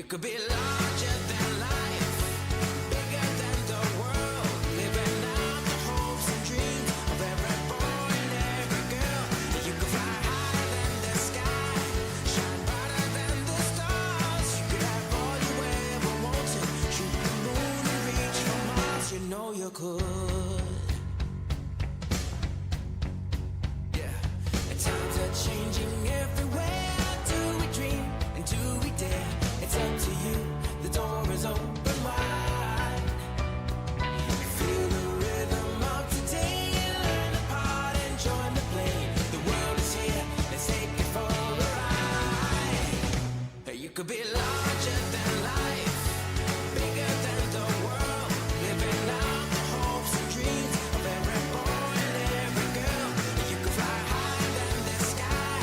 You could be larger than life, bigger than the world, living out the hopes and dreams of every boy and every girl. You could fly higher than the sky, shine brighter than the stars. You could have all you ever wanted, shoot the moon and reach for Mars. You know you could. Yeah, and times are changing everywhere. Do we dream and do we dare? It's up to you, the door is open wide. Feel the rhythm of today, learn the part and join the play. The world is here, let's take it for a ride. You could be larger than life, bigger than the world, living out the hopes and dreams of every boy and every girl. You could fly higher than the sky,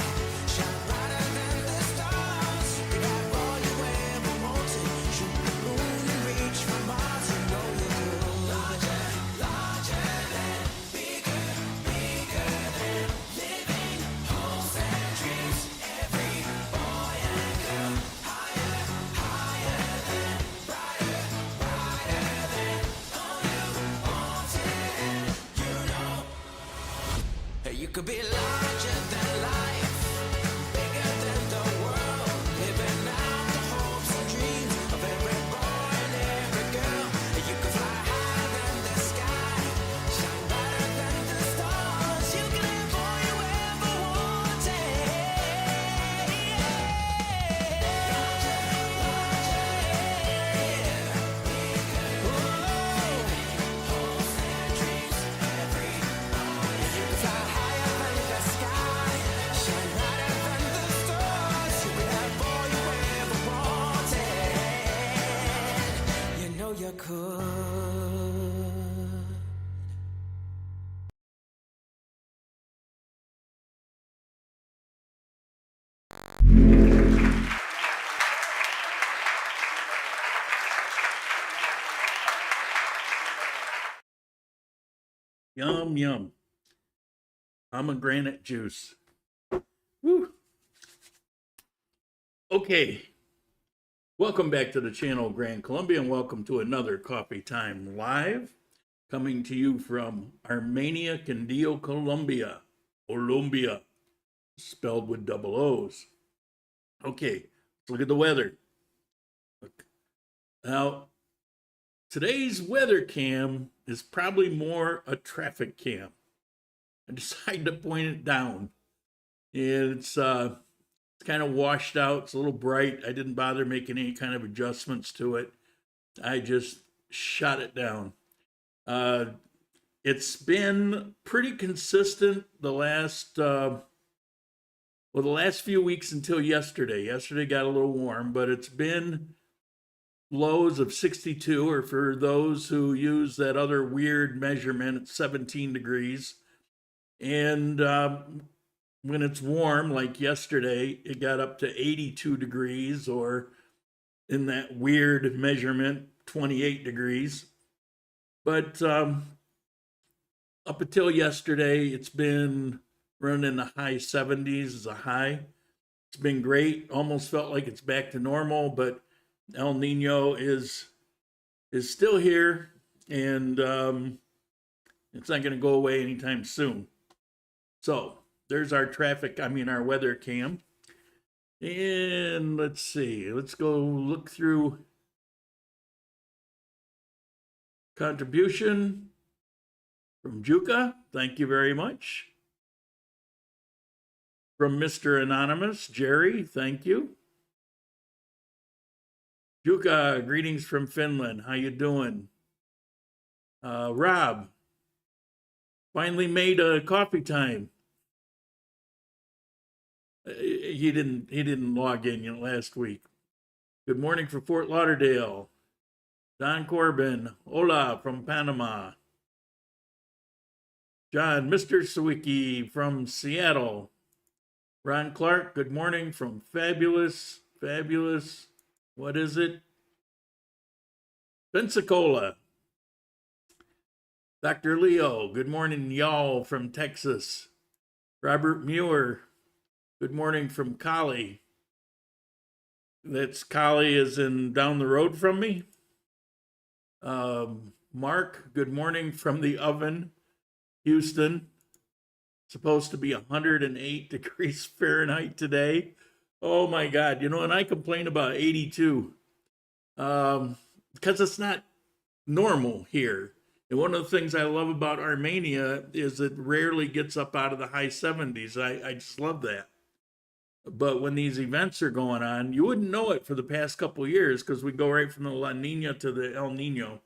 shine brighter than the stars. You could have all you ever wanted, shoot the moon and reach for Mars. You know you could. Larger, larger than, bigger, bigger than, living hopes and dreams. Every boy and girl, higher, higher than, brighter, brighter than, all you wanted. You know, you could be larger than life, bigger than the world, living out the hopes and dreams of every boy and every girl. You could fly higher than the sky, shine brighter than the stars. You can have all you ever wanted. You know you could. Yum, yum. Pomegranate juice. Woo. Okay. Welcome back to the channel, Grand Colombia, and welcome to another Coffee Time Live, coming to you from Armenia, Candio, Colombia. Colombia, spelled with double O's. Okay, let's look at the weather. Look. Now, today's weather cam is probably more a traffic cam. I decided to point it down. It's kind of washed out. It's a little bright. I didn't bother making any kind of adjustments to it. I just shot it down. It's been pretty consistent the last few weeks until yesterday. Yesterday got a little warm, but it's been lows of 62, or for those who use that other weird measurement, it's 17 degrees. And when it's warm, like yesterday, it got up to 82 degrees, or in that weird measurement, 28 degrees. But up until yesterday, it's been running in the high 70s as a high. It's been great. Almost felt like it's back to normal, but El Nino is still here, and it's not going to go away anytime soon. So there's our our weather cam. And let's see, let's go look through contribution from Juka. Thank you very much. From Mr. Anonymous, Jerry, thank you. Juka, greetings from Finland. How you doing? Rob, finally made a coffee time. He didn't log in last week. Good morning from Fort Lauderdale. Don Corbin, hola from Panama. John, Mr. Sawicki from Seattle. Ron Clark, good morning from fabulous, what is it? Pensacola. Dr. Leo, good morning, y'all from Texas. Robert Muir, good morning from Cali. That's Kali is in down the road from me. Mark, good morning from the oven, Houston. Supposed to be 108 degrees Fahrenheit today. Oh my God. You know, and I complain about 82 because it's not normal here. And one of the things I love about Armenia is it rarely gets up out of the high 70s. I just love that. But when these events are going on, you wouldn't know it for the past couple of years because we go right from the La Nina to the El Nino.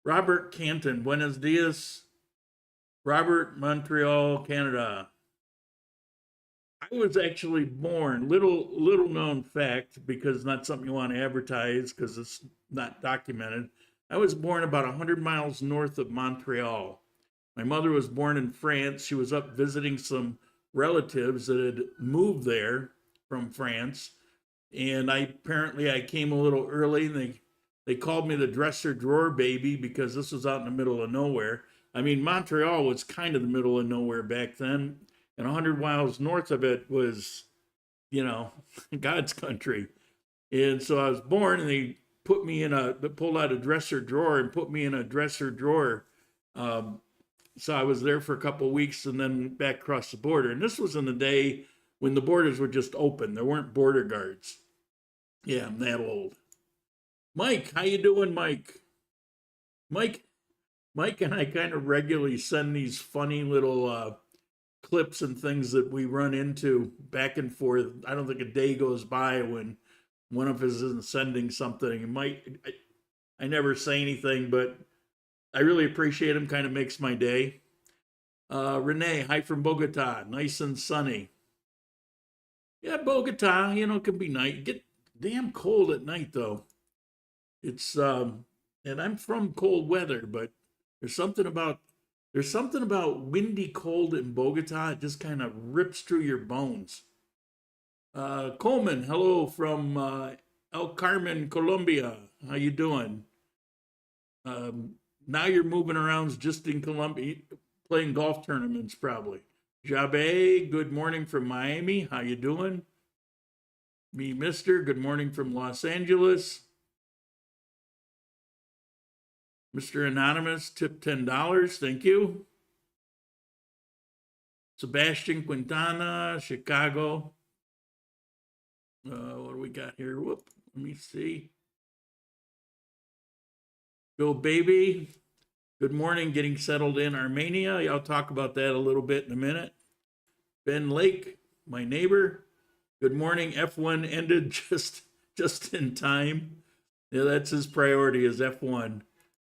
Robert Canton, buenos dias. Robert, Montreal, Canada. I was actually born, little known fact, because not something you want to advertise because it's not documented. I was born about 100 miles north of Montreal. My mother was born in France. She was up visiting some relatives that had moved there from France. And apparently I came a little early, and they called me the dresser drawer baby because this was out in the middle of nowhere. I mean, Montreal was kind of the middle of nowhere back then, and 100 miles north of it was, you know, God's country. And so I was born, and they pulled out a dresser drawer and put me in a dresser drawer. So I was there for a couple of weeks and then back across the border. And this was in the day when the borders were just open. There weren't border guards. Yeah, I'm that old. Mike, how you doing, Mike? Mike and I kind of regularly send these funny little clips and things that we run into back and forth. I don't think a day goes by when one of us isn't sending something. I never say anything, but I really appreciate him. Kind of makes my day. Renee, hi from Bogota. Nice and sunny. Yeah, Bogota, you know, it can be nice. Get damn cold at night though. It's and I'm from cold weather, but there's something about windy cold in Bogota. It just kind of rips through your bones. Coleman, hello from El Carmen, Colombia. How you doing? Now you're moving around just in Colombia, playing golf tournaments probably. Jabe, good morning from Miami. How you doing? Me, Mister, good morning from Los Angeles. Mr. Anonymous, tip $10. Thank you. Sebastian Quintana, Chicago. What do we got here? Whoop, let me see. Bill Baby, good morning, getting settled in Armenia. I'll talk about that a little bit in a minute. Ben Lake, my neighbor, good morning. F1 ended just in time. Yeah, that's his priority is F1.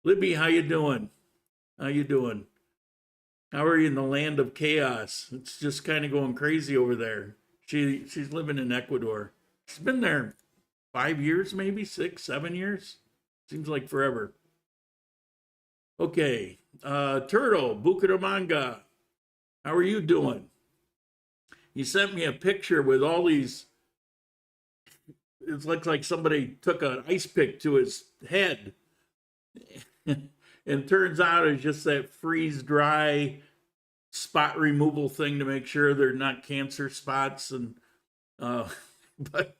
Libby, how you doing? How you doing? How are you in the land of chaos? It's just kind of going crazy over there. She's living in Ecuador. She's been there 5 years, maybe 6, 7 years. Seems like forever. Okay, Turtle, Bucaramanga. How are you doing? He sent me a picture with all these. It looks like somebody took an ice pick to his head. And turns out it's just that freeze dry spot removal thing to make sure they're not cancer spots. And but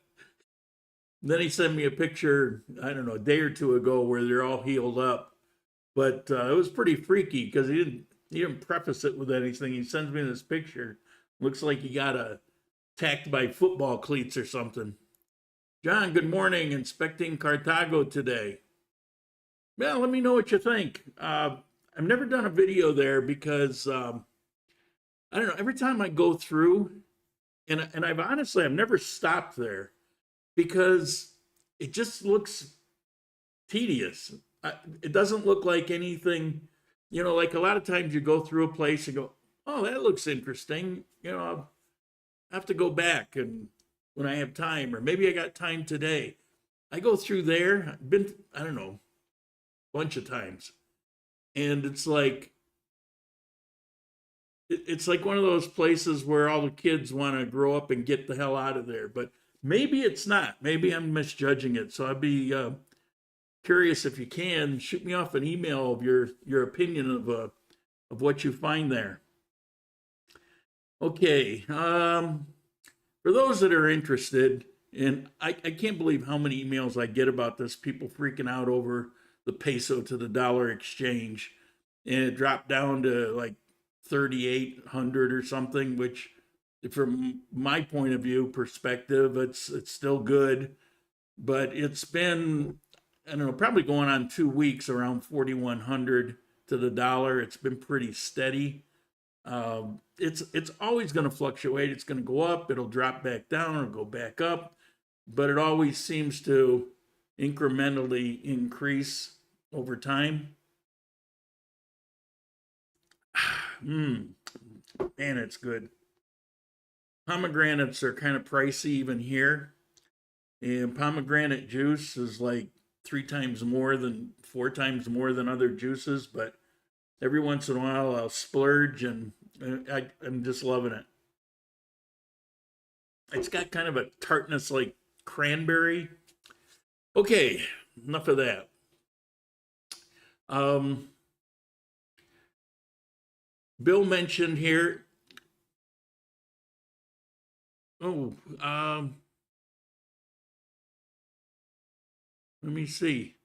then he sent me a picture, I don't know, a day or two ago where they're all healed up. But it was pretty freaky because he didn't preface it with anything. He sends me this picture. Looks like he got attacked by football cleats or something. John, good morning. Inspecting Cartago today. Well, let me know what you think. I've never done a video there because I don't know. Every time I go through, and I've never stopped there because it just looks tedious. It doesn't look like anything, you know. Like a lot of times you go through a place and go, "Oh, that looks interesting." You know, I'll have to go back and when I have time, or maybe I got time today. I go through there. I've been, I don't know, bunch of times, and it's like one of those places where all the kids want to grow up and get the hell out of there. But maybe it's not. Maybe I'm misjudging it. So I'd be curious if you can shoot me off an email of your opinion of what you find there. Okay, for those that are interested, and I can't believe how many emails I get about this, people freaking out over the peso to the dollar exchange, and it dropped down to like 3,800 or something, which from my point of view perspective, it's still good, but it's been, I don't know, probably going on 2 weeks around 4,100 to the dollar. It's been pretty steady. It's always going to fluctuate. It's going to go up, it'll drop back down, it'll go back up, but it always seems to incrementally increase over time. Man, it's good. Pomegranates are kind of pricey even here, and pomegranate juice is like 4 times more than other juices, but every once in a while I'll splurge, and I'm just loving it. It's got kind of a tartness like cranberry. Okay, enough of that. Bill mentioned here, let me see.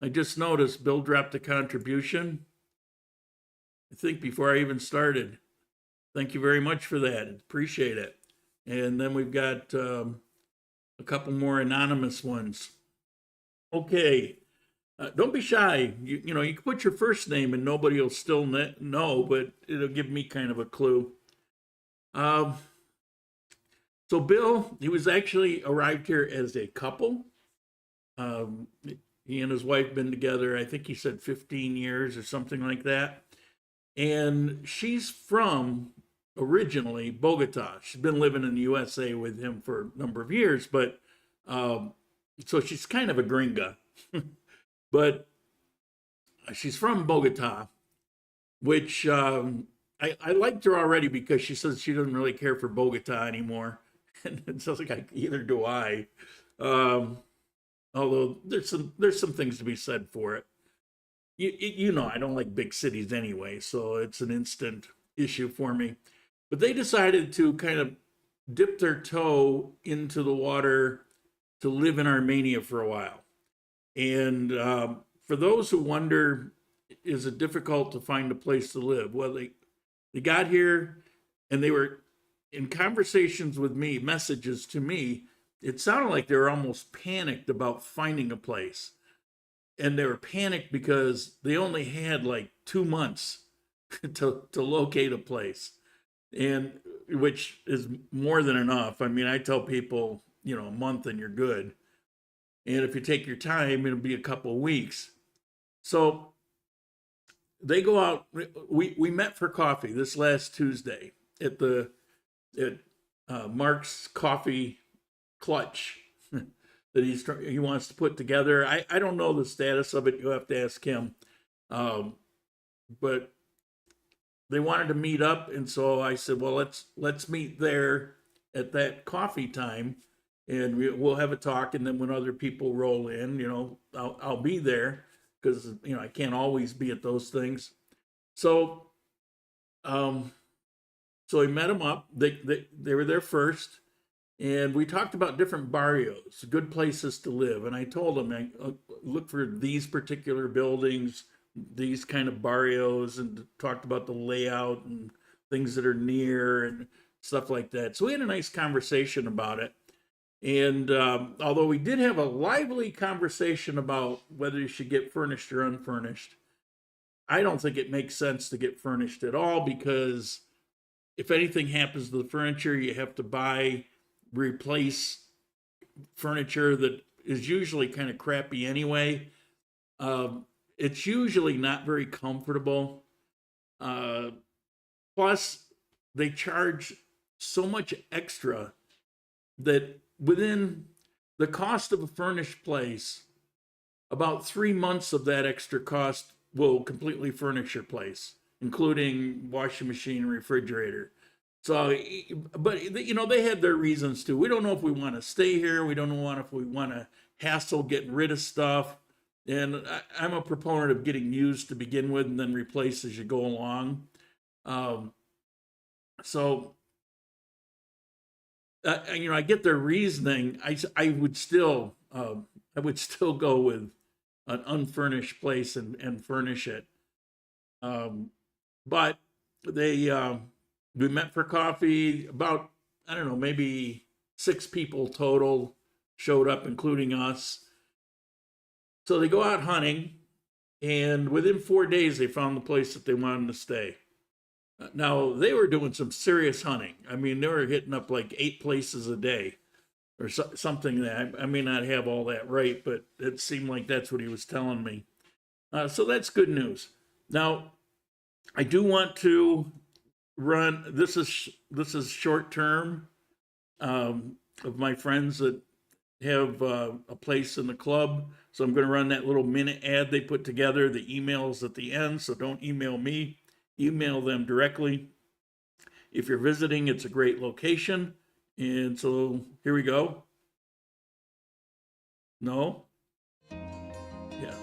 I just noticed Bill dropped a contribution, I think before I even started. Thank you very much for that. Appreciate it. And then we've got a couple more anonymous ones. Okay. Don't be shy. You know, you can put your first name and nobody will still know, but it'll give me kind of a clue. So Bill, he was actually arrived here as a couple. He and his wife been together, I think he said 15 years or something like that. And she's from originally Bogota. She's been living in the USA with him for a number of years, but so she's kind of a gringa. But she's from Bogota, which I liked her already because she says she doesn't really care for Bogota anymore. And it sounds like either do I. Although there's some things to be said for it. You know, I don't like big cities anyway, so it's an instant issue for me. But they decided to kind of dip their toe into the water to live in Armenia for a while. And for those who wonder, is it difficult to find a place to live? Well, they got here and they were in conversations with me, messages to me. It sounded like they were almost panicked about finding a place. And they were panicked because they only had like 2 months to locate a place, and which is more than enough. I mean, I tell people, you know, a month and you're good. And if you take your time, it'll be a couple of weeks. So they go out. We met for coffee this last Tuesday at Mark's Coffee Clutch that he wants to put together. I don't know the status of it. You'll have to ask him. But they wanted to meet up, and so I said, well, let's meet there at that coffee time. And we'll have a talk, and then when other people roll in, you know, I'll be there because, you know, I can't always be at those things. So, so we met them up. They were there first, and we talked about different barrios, good places to live. And I told them, look for these particular buildings, these kind of barrios, and talked about the layout and things that are near and stuff like that. So we had a nice conversation about it. And although we did have a lively conversation about whether you should get furnished or unfurnished, I don't think it makes sense to get furnished at all, because if anything happens to the furniture, you have to replace furniture that is usually kind of crappy anyway. It's usually not very comfortable. Plus, they charge so much extra that within the cost of a furnished place, about 3 months of that extra cost will completely furnish your place, including washing machine, refrigerator. So, but you know, they had their reasons too. We don't know if we want to stay here. We don't know if we want to hassle getting rid of stuff. And I'm a proponent of getting used to begin with and then replace as you go along. So I get their reasoning. I would still go with an unfurnished place and furnish it. But they we met for coffee. About, I don't know, maybe 6 people total showed up, including us. So they go out hunting, and within 4 days they found the place that they wanted to stay. Now, they were doing some serious hunting. I mean, they were hitting up like 8 places a day or something. That I may not have all that right, but it seemed like that's what he was telling me. So that's good news. Now, I do want to run. This is short term, of my friends that have a place in the club. So I'm going to run that little minute ad they put together. The email's at the end, so don't email me. Email them directly. If you're visiting, it's a great location. And so here we go. No? Yeah.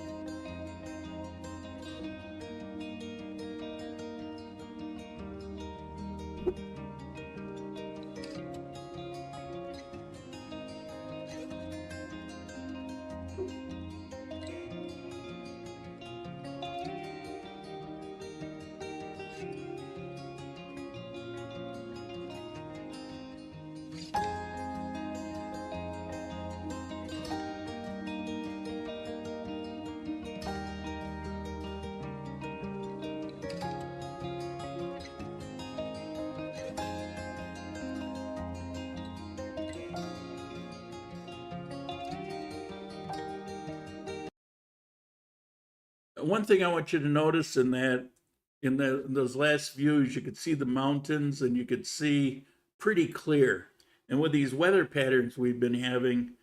One thing I want you to notice in those last views, you could see the mountains and you could see pretty clear. And with these weather patterns we've been having,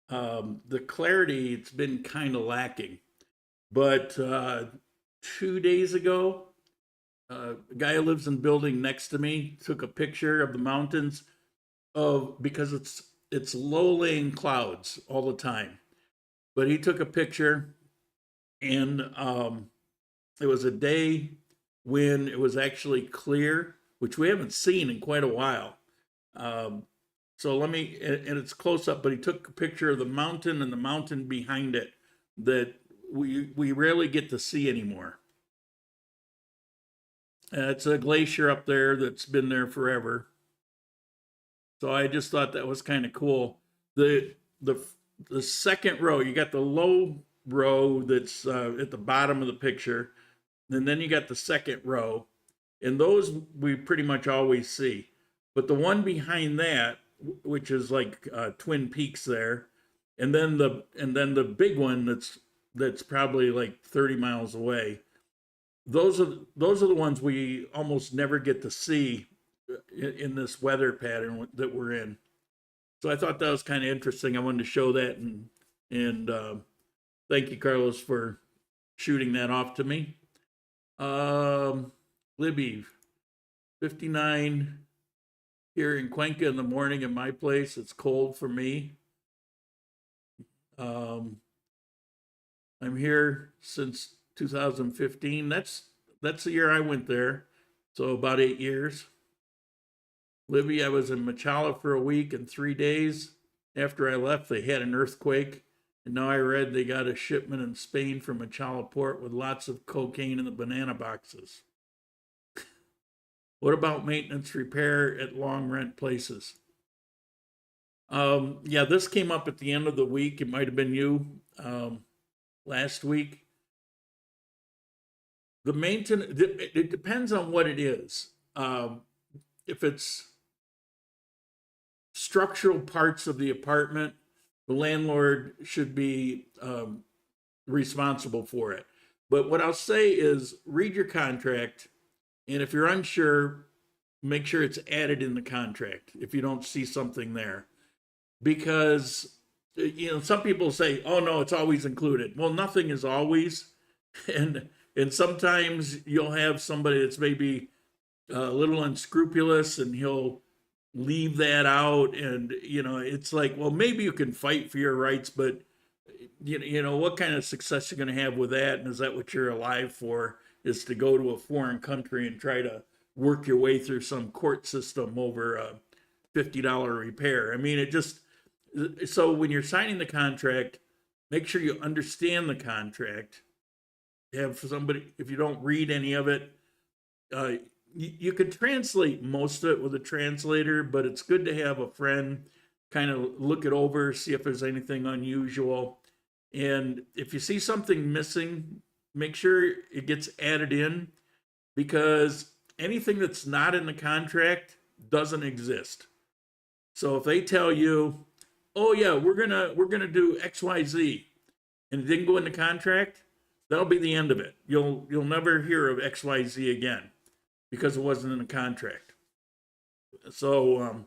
the clarity, it's been kind of lacking. But 2 days ago, a guy who lives in the building next to me took a picture of the mountains because it's low-laying clouds all the time. But he took a picture, and it was a day when it was actually clear, which we haven't seen in quite a while. So and it's close up, but he took a picture of the mountain and the mountain behind it that we rarely get to see anymore. It's a glacier up there that's been there forever. So I just thought that was kind of cool. The second row, you got the low row that's at the bottom of the picture, and then you got the second row, and those we pretty much always see. But the one behind that, which is like Twin Peaks there, and then the big one that's probably like 30 miles away. Those are the ones we almost never get to see in this weather pattern that we're in. So I thought that was kind of interesting. I wanted to show that, and thank you, Carlos, for shooting that off to me. Libby, 59 here in Cuenca in the morning in my place. It's cold for me. I'm here since 2015. That's the year I went there. So about 8 years. Libby, I was in Machala for a week and 3 days. After I left, they had an earthquake. And now I read they got a shipment in Spain from Machala port with lots of cocaine in the banana boxes. What about maintenance repair at long rent places? Yeah, this came up at the end of the week. It might have been you last week. The maintenance, it depends on what it is. If it's structural parts of the apartment, the landlord should be responsible for it. But what I'll say is read your contract, and if you're unsure, make sure it's added in the contract if you don't see something there. Because, some people say, oh no, it's always included. Well, nothing is always. And sometimes you'll have somebody that's maybe a little unscrupulous and he'll leave that out, and it's like, well, maybe you can fight for your rights, but what kind of success you're going to have with that? And is that what you're alive for, is to go to a foreign country and try to work your way through some court system over $50 repair. I mean, it just, so when you're signing the contract, make sure you understand the contract. Have somebody, if you don't read any of it, you could translate most of it with a translator, but it's good to have a friend kind of look it over, see if there's anything unusual. And if you see something missing, make sure it gets added in, because anything that's not in the contract doesn't exist. So if they tell you, oh yeah, we're gonna do XYZ, and it didn't go in the contract, that'll be the end of it. You'll never hear of XYZ again because it wasn't in the contract. So,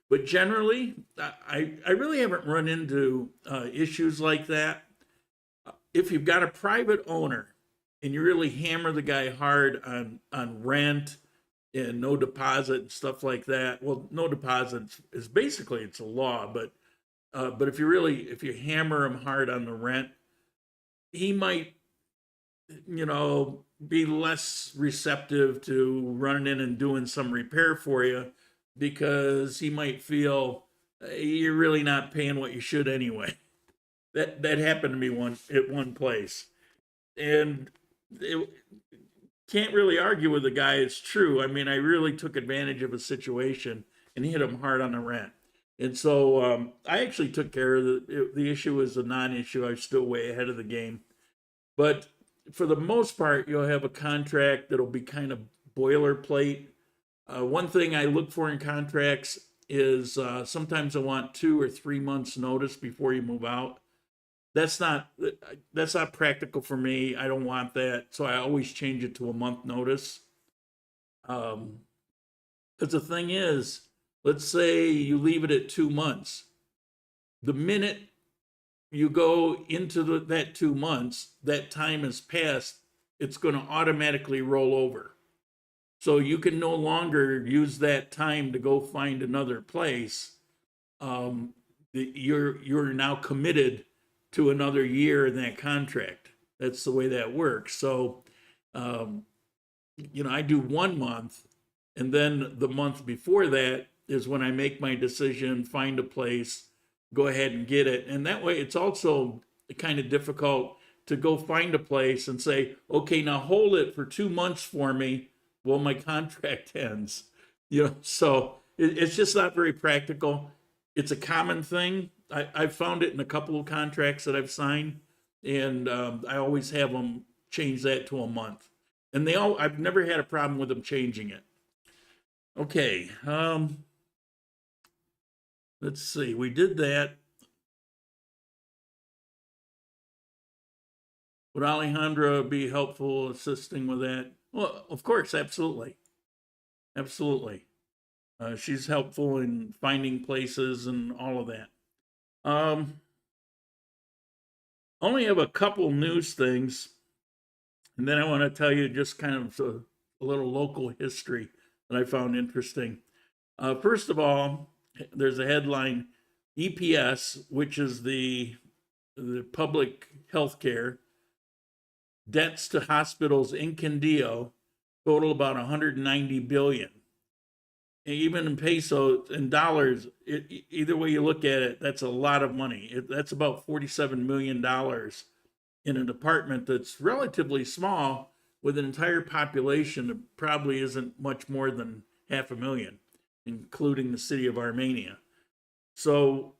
but generally, I really haven't run into issues like that. If you've got a private owner and you really hammer the guy hard on rent and no deposit and stuff like that, well, no deposit is basically, it's a law, but if you hammer him hard on the rent, he might, be less receptive to running in and doing some repair for you, because he might feel you're really not paying what you should anyway. That happened to me at one place, and it can't really argue with the guy. It's true. I mean, I really took advantage of a situation and hit him hard on the rent. And so I actually took care of the issue. Was a non-issue. I was still way ahead of the game. But for the most part, you'll have a contract that'll be kind of boilerplate. One thing I look for in contracts is sometimes I want 2 or 3 months notice before you move out. That's not practical for me. I don't want that. So I always change it to a month notice. Because the thing is, let's say you leave it at 2 months. The minute you go into that 2 months, that time has passed, it's going to automatically roll over. So you can no longer use that time to go find another place. You're now committed to another year in that contract. That's the way that works. So, I do 1 month, and then the month before that is when I make my decision, find a place, go ahead and get it. And that way it's also kind of difficult to go find a place and say, okay, now hold it for 2 months for me while my contract ends. So it's just not very practical. It's a common thing. I've found it in a couple of contracts that I've signed, and I always have them change that to a month. And I've never had a problem with them changing it. Okay. Let's see. We did that. Would Alejandra be helpful assisting with that? Well, of course, absolutely. Absolutely. She's helpful in finding places and all of that. Only have a couple news things, and then I want to tell you just kind of a little local history that I found interesting. First of all, there's a headline: EPS, which is the public health care, debts to hospitals in Quindío total about 190 billion. And even in pesos, in dollars, either way you look at it, that's a lot of money. That's about $47 million in a department that's relatively small, with an entire population that probably isn't much more than 500,000, including the city of Armenia. So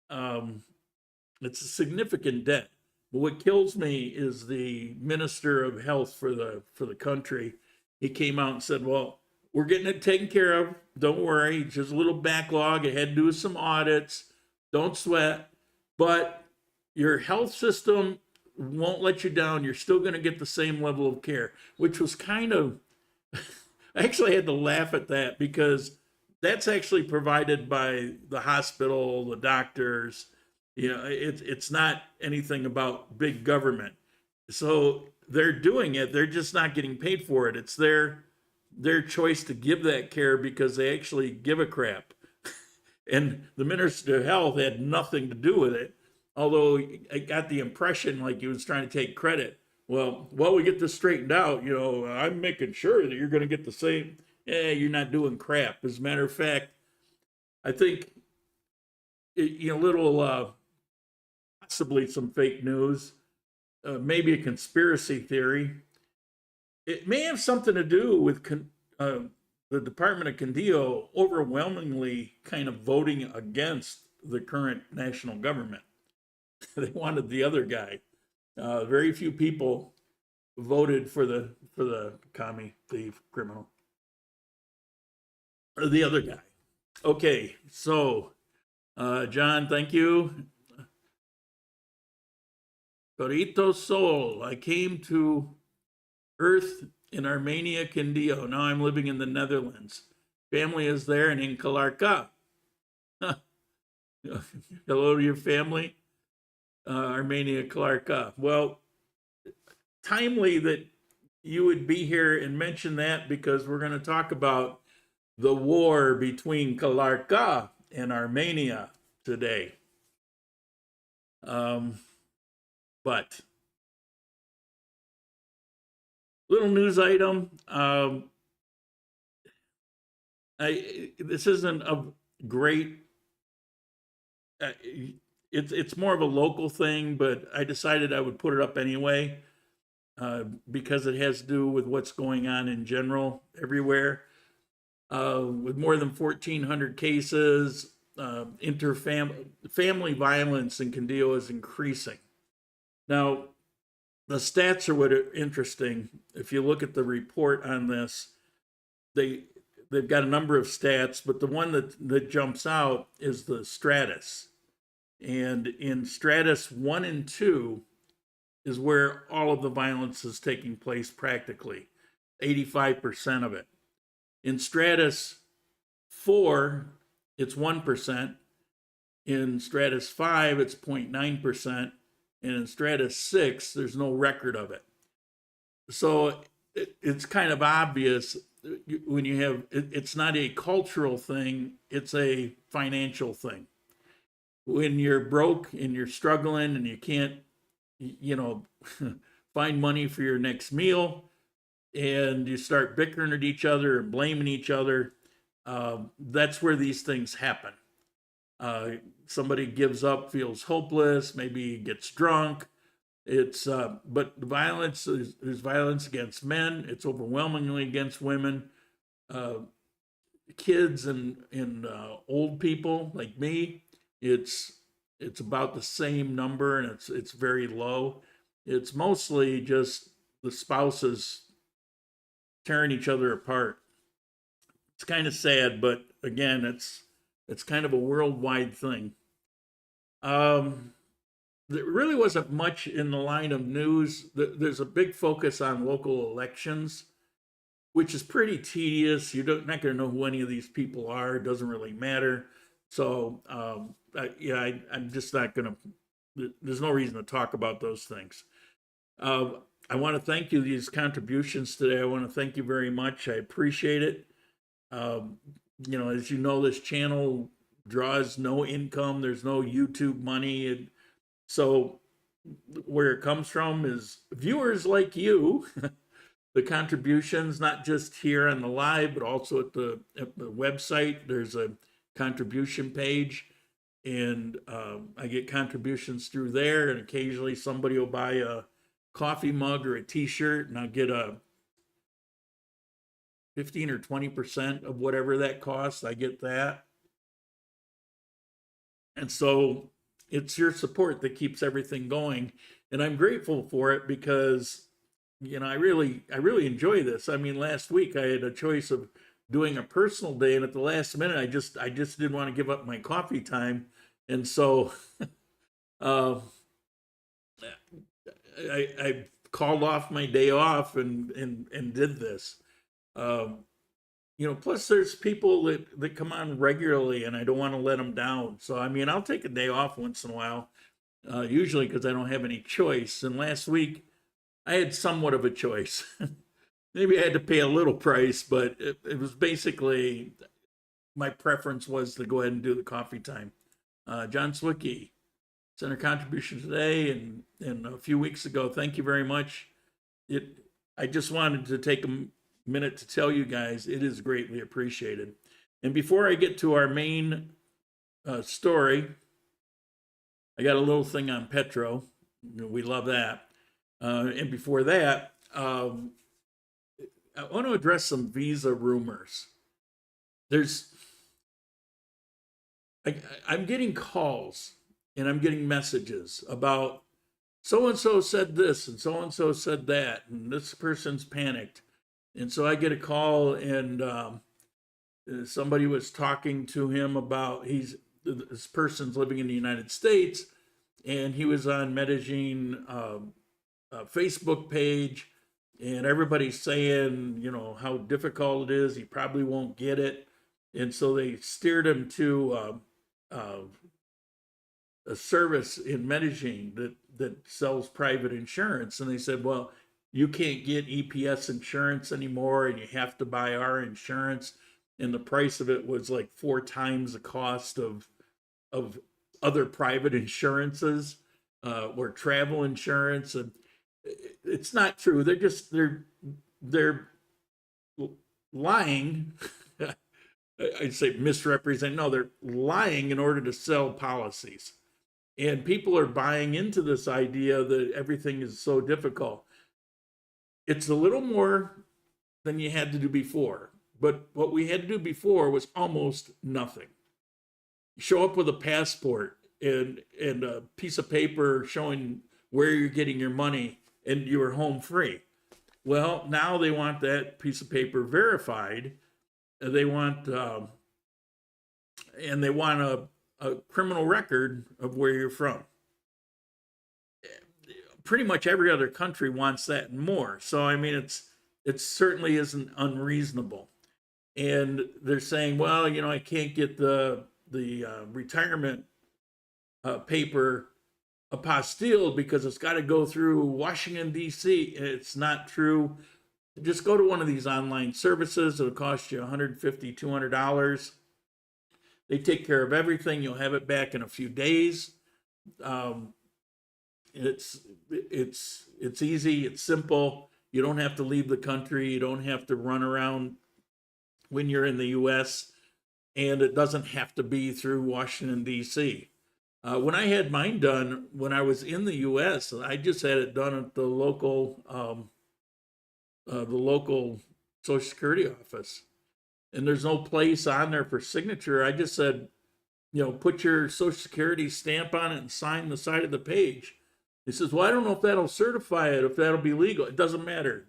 it's a significant debt. But what kills me is the Minister of Health for the country. He came out and said, well, we're getting it taken care of. Don't worry. Just a little backlog. It had to do with some audits. Don't sweat. But your health system won't let you down. You're still going to get the same level of care, which was kind of, I actually had to laugh at that, because that's actually provided by the hospital, the doctors. It's not anything about big government. So they're doing it. They're just not getting paid for it. It's their choice to give that care because they actually give a crap. And the Minister of Health had nothing to do with it, although I got the impression like he was trying to take credit. Well, while we get this straightened out, I'm making sure that you're going to get the same. You're not doing crap. As a matter of fact, I think, little possibly some fake news, maybe a conspiracy theory. It may have something to do with the Department of Condillo overwhelmingly kind of voting against the current national government. They wanted the other guy. Very few people voted for the commie, thief, criminal, or the other guy. Okay, so John, thank you. Corito Sol, I came to Earth in Armenia, Condillo. Now I'm living in the Netherlands. Family is there and in Calarca. Hello to your family, Armenia, Calarca. Well, timely that you would be here and mention that, because we're going to talk about the war between Calarca and Armenia today. But little news item. This isn't a great. It's more of a local thing, but I decided I would put it up anyway because it has to do with what's going on in general everywhere. With more than 1,400 cases, family violence in Condillo is increasing. Now, the stats are what are interesting. If you look at the report on this, they've got a number of stats, but the one that jumps out is the Stratus. And in Stratus 1 and 2 is where all of the violence is taking place practically, 85% of it. In Stratus 4, it's 1%. In Stratus 5, it's 0.9%. And in Stratus 6, there's no record of it. So it's kind of obvious when you have, it's not a cultural thing, it's a financial thing. When you're broke and you're struggling and you can't, find money for your next meal, and you start bickering at each other and blaming each other, that's where these things happen. Somebody gives up, feels hopeless, maybe gets drunk. But the violence, there's violence against men. It's overwhelmingly against women, kids, and old people like me. It's about the same number, and it's very low. It's mostly just the spouses tearing each other apart. It's kind of sad, but again, it's kind of a worldwide thing. There really wasn't much in the line of news. There's a big focus on local elections, which is pretty tedious. You're not going to know who any of these people are. It doesn't really matter. So, I'm just not going to, there's no reason to talk about those things. I want to thank you, these contributions today. I want to thank you very much. I appreciate it. As you know, this channel draws no income. There's no YouTube money. And so where it comes from is viewers like you, the contributions, not just here on the live, but also at the website. There's a contribution page, and I get contributions through there, and occasionally somebody will buy a coffee mug or a t-shirt, and I'll get a 15 or 20% of whatever that costs. I get that. And so it's your support that keeps everything going, and I'm grateful for it because I really enjoy this. I mean, last week I had a choice of doing a personal day, and at the last minute I just didn't want to give up my coffee time, and so I called off my day off and did this. Plus there's people that come on regularly, and I don't want to let them down. So, I mean, I'll take a day off once in a while, usually because I don't have any choice. And last week I had somewhat of a choice. Maybe I had to pay a little price, but it was basically, my preference was to go ahead and do the coffee time. John Swickey sent a contribution today and a few weeks ago. Thank you very much. I just wanted to take a minute to tell you guys it is greatly appreciated. And before I get to our main story, I got a little thing on Petro. We love that. And before that, I want to address some visa rumors. I'm getting calls and I'm getting messages about so-and-so said this and so-and-so said that, and this person's panicked. And so I get a call and somebody was talking to him about this person's living in the United States, and he was on Medellin Facebook page, and everybody's saying, how difficult it is. He probably won't get it. And so they steered him to a service in Medellin that sells private insurance. And they said, well, you can't get EPS insurance anymore, and you have to buy our insurance. And the price of it was like 4 times the cost of other private insurances or travel insurance. And it's not true. They're lying. I'd say misrepresent. No, they're lying in order to sell policies. And people are buying into this idea that everything is so difficult. It's a little more than you had to do before. But what we had to do before was almost nothing. You show up with a passport and a piece of paper showing where you're getting your money, and you were home free. Well, now they want that piece of paper verified. They want a criminal record of where you're from. Pretty much every other country wants that and more. So I mean, it certainly isn't unreasonable. And they're saying, well, I can't get the retirement paper apostilled because it's got to go through Washington, D.C. It's not true. Just go to one of these online services. It'll cost you $150, $200. They take care of everything. You'll have it back in a few days. It's easy. It's simple. You don't have to leave the country. You don't have to run around when you're in the U.S., and it doesn't have to be through Washington, D.C. When I had mine done when I was in the U.S., I just had it done at the local Social Security office. And there's no place on there for signature. I just said, put your Social Security stamp on it and sign the side of the page. He says, well, I don't know if that'll certify it, if that'll be legal. It doesn't matter.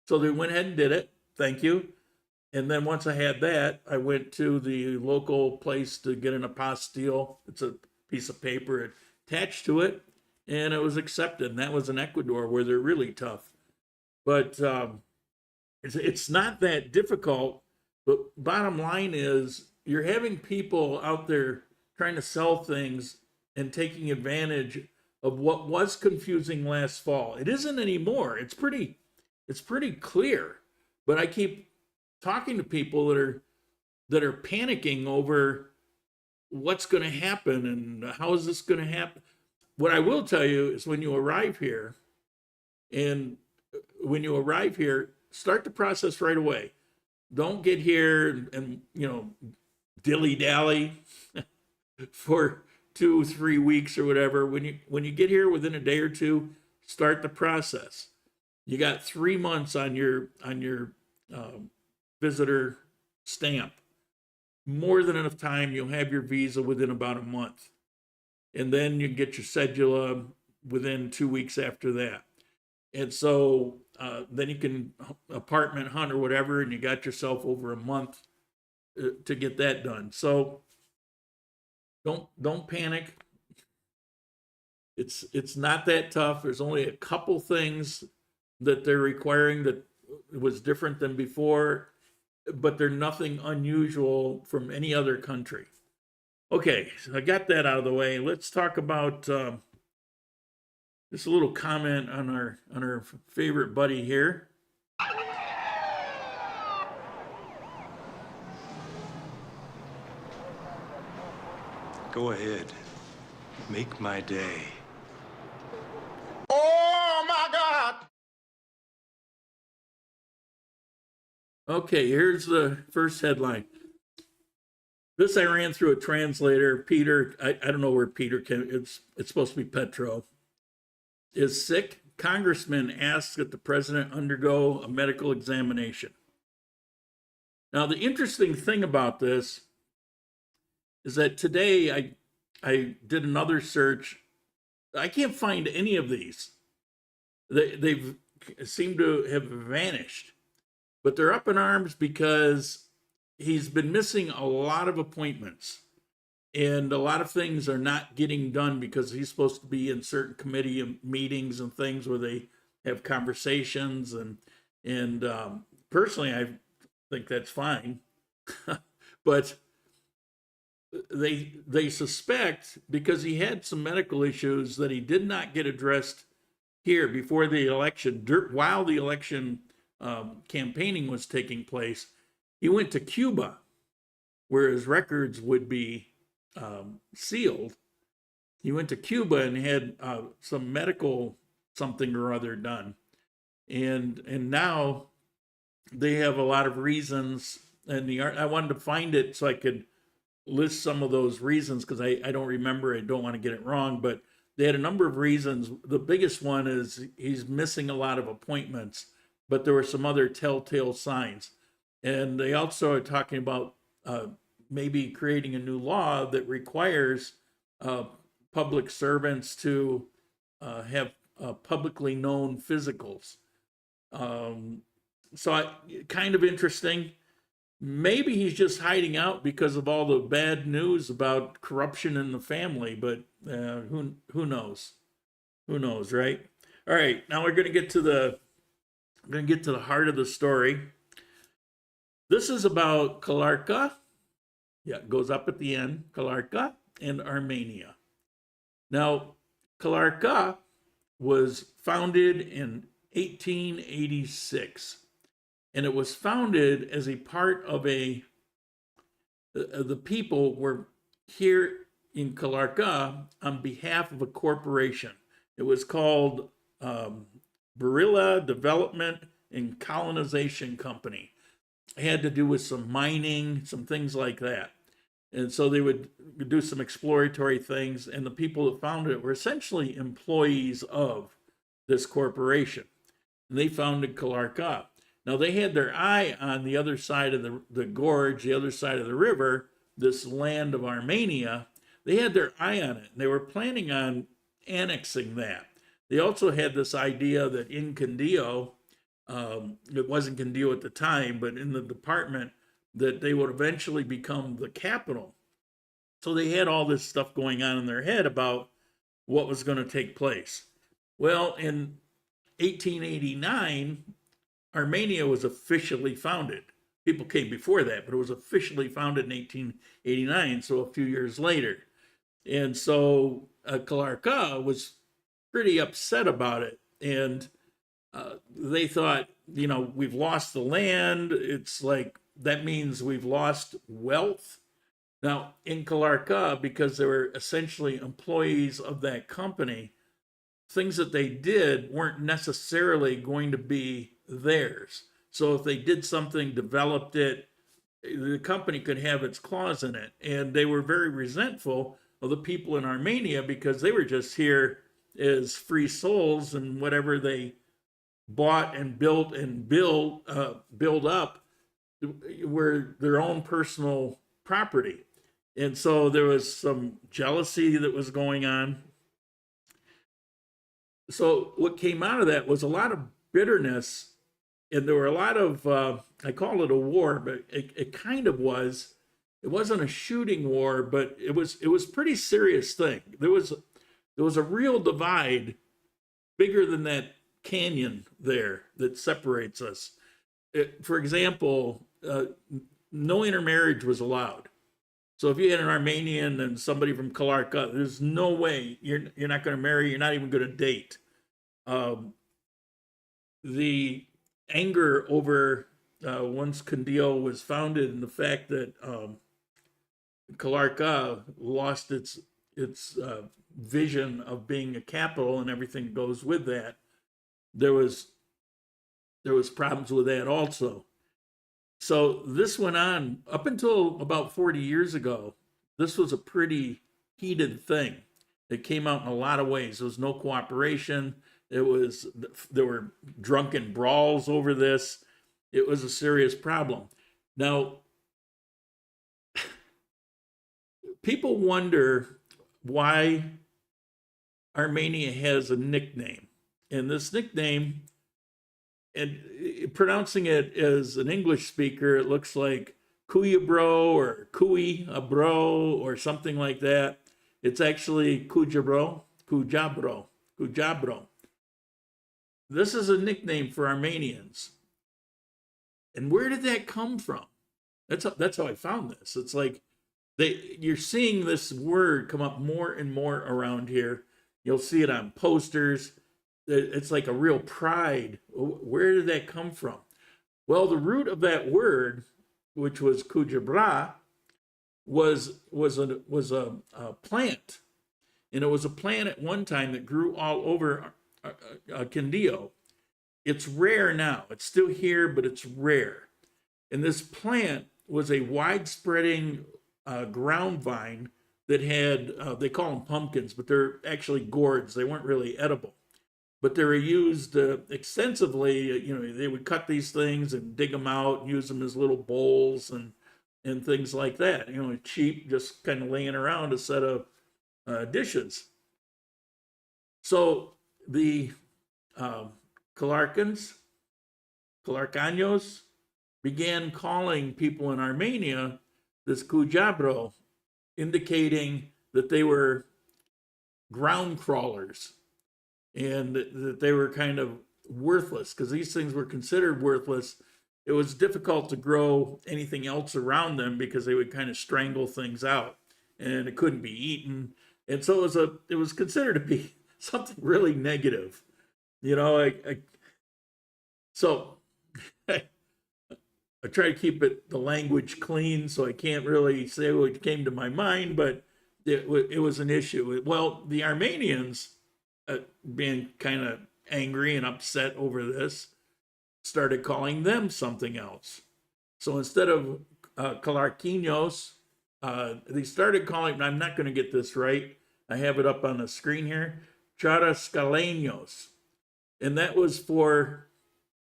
So they went ahead and did it. Thank you. And then once I had that, I went to the local place to get an apostille. It's a piece of paper attached to it, and it was accepted. And that was in Ecuador, where they're really tough. But it's not that difficult. But bottom line is, you're having people out there trying to sell things and taking advantage of what was confusing last fall. It isn't anymore. It's pretty clear. But I keep talking to people that are panicking over what's going to happen and how is this going to happen. What I will tell you is when you arrive here, start the process right away. Don't get here and dilly-dally for 2-3 weeks or whatever. When you get here within a day or two, start the process. You got 3 months on your visitor stamp. More than enough time. You'll have your visa within about a month. And then you get your cedula within 2 weeks after that. And so then you can apartment hunt or whatever, and you got yourself over a month to get that done. So don't panic. It's not that tough. There's only a couple things that they're requiring that was different than before, but they're nothing unusual from any other country. Okay, so I got that out of the way. Let's talk about just a little comment on our favorite buddy here. Go ahead. Make my day. Oh my God! Okay, here's the first headline. This I ran through a translator. Peter, I don't know where Peter came. It's supposed to be Petro. Is sick. Congressman asks that the president undergo a medical examination. Now, the interesting thing about this is that today I did another search. I can't find any of these. They've seemed to have vanished, but they're up in arms because he's been missing a lot of appointments, and a lot of things are not getting done because he's supposed to be in certain committee meetings and things where they have conversations, and personally I think that's fine. But they suspect, because he had some medical issues that he did not get addressed here before the election, while the election campaigning was taking place. He went to Cuba, where his records would be sealed. He went to Cuba and had some medical something or other done, and now they have a lot of reasons. And I wanted to find it so I could list some of those reasons, because I don't remember. I don't want to get it wrong, but they had a number of reasons. The biggest one is he's missing a lot of appointments, but there were some other telltale signs. And they also are talking about maybe creating a new law that requires public servants to have publicly known physicals. So kind of interesting. Maybe he's just hiding out because of all the bad news about corruption in the family, but who knows? Who knows, right? All right, now we're going to get to the heart of the story. This is about Calarca. Yeah, it goes up at the end. Calarca and Armenia. Now, Calarca was founded in 1886. And it was founded as a part of the people were here in Calarca on behalf of a corporation. It was called Barilla Development and Colonization Company. It had to do with some mining, some things like that. And so they would do some exploratory things, and the people that founded it were essentially employees of this corporation. And they founded Calarca. Now, they had their eye on the other side of the gorge, the other side of the river, this land of Armenia. They had their eye on it, and they were planning on annexing that. They also had this idea that in Condillo, it wasn't Condillo at the time, but in the department, that they would eventually become the capital. So they had all this stuff going on in their head about what was going to take place. Well, in 1889, Armenia was officially founded. People came before that, but it was officially founded in 1889, so a few years later. And so Calarca was pretty upset about it. And they thought, we've lost the land. It's like, that means we've lost wealth. Now, in Calarca, because they were essentially employees of that company, things that they did weren't necessarily going to be theirs. So if they did something, developed it, the company could have its claws in it. And they were very resentful of the people in Armenia because they were just here as free souls, and whatever they bought and built and build up were their own personal property. And so there was some jealousy that was going on. So what came out of that was a lot of bitterness. And there were a lot of, I call it a war, but it kind of was. It wasn't a shooting war, but it was pretty serious thing. There was a real divide bigger than that canyon there that separates us. For example, no intermarriage was allowed. So if you had an Armenian and somebody from Calarca, there's no way you're not going to marry. You're not even going to date. The anger over once Condillo was founded, and the fact that Calarca lost its vision of being a capital and everything that goes with that, there was problems with that also. So this went on up until about 40 years ago. This was a pretty heated thing. It came out in a lot of ways. There was no cooperation. There were drunken brawls over this. It was a serious problem. Now, people wonder why Armenia has a nickname. And this nickname, and pronouncing it as an English speaker, it looks like Kuya Bro or Kui a Bro or something like that. It's actually Kujabro, Kujabro, Kujabro. This is a nickname for Armenians. And where did that come from? That's how I found this. It's like you're seeing this word come up more and more around here. You'll see it on posters. It's like a real pride. Where did that come from? Well, the root of that word, which was kujabra, was a plant, and it was a plant at one time that grew all over Quindío. It's rare now. It's still here, but it's rare. And this plant was a widespreading ground vine that had, they call them pumpkins, but they're actually gourds. They weren't really edible, but they were used extensively. You know, they would cut these things and dig them out, use them as little bowls and things like that. You know, cheap, just kind of laying around a set of dishes. So the Calarcans, Calarcanos, began calling people in Armenia this Kujabro, indicating that they were ground crawlers and that they were kind of worthless, because these things were considered worthless. It was difficult to grow anything else around them because they would kind of strangle things out and it couldn't be eaten. And so it was considered to be something really negative. You know, so I try to keep the language clean, so I can't really say what came to my mind, but it was an issue. Well, the Armenians, being kind of angry and upset over this, started calling them something else. So instead of Calarquinos, they started calling, I'm not going to get this right, I have it up on the screen here, Charascaleños. And that was for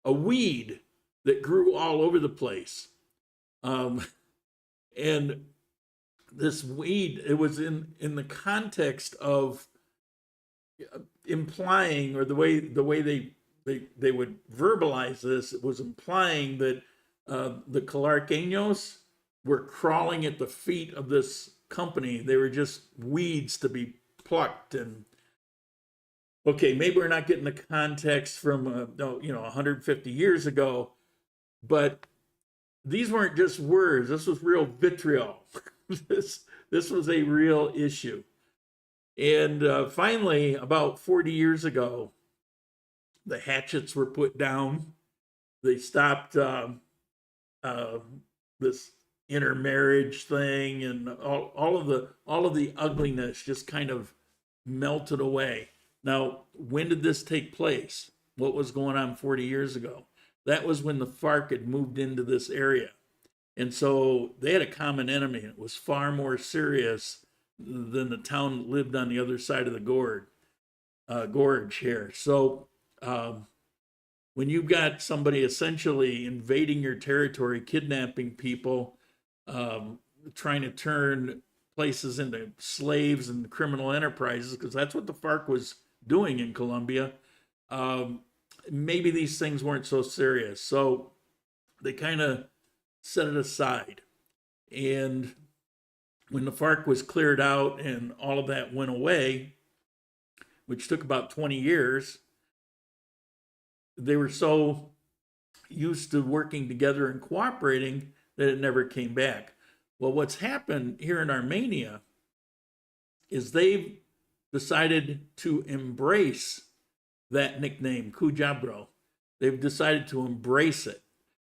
a weed that grew all over the place. And this weed, it was in the context of implying, or the way they would verbalize this, it was implying that the Calarqueños were crawling at the feet of this company. They were just weeds to be plucked. And okay, maybe we're not getting the context from 150 years ago, but these weren't just words. This was real vitriol. this was a real issue. And finally, about 40 years ago, the hatchets were put down. They stopped this intermarriage thing, and all of the ugliness just kind of melted away. Now, when did this take place? What was going on 40 years ago? That was when the FARC had moved into this area. And so they had a common enemy. It was far more serious than the town that lived on the other side of the gorge here. So when you've got somebody essentially invading your territory, kidnapping people, trying to turn places into slaves and criminal enterprises, because that's what the FARC was doing in Colombia, maybe these things weren't so serious. So they kind of set it aside. And when the FARC was cleared out and all of that went away, which took about 20 years, they were so used to working together and cooperating that it never came back. Well, what's happened here in Armenia is they've decided to embrace that nickname, Kujabro. They've decided to embrace it.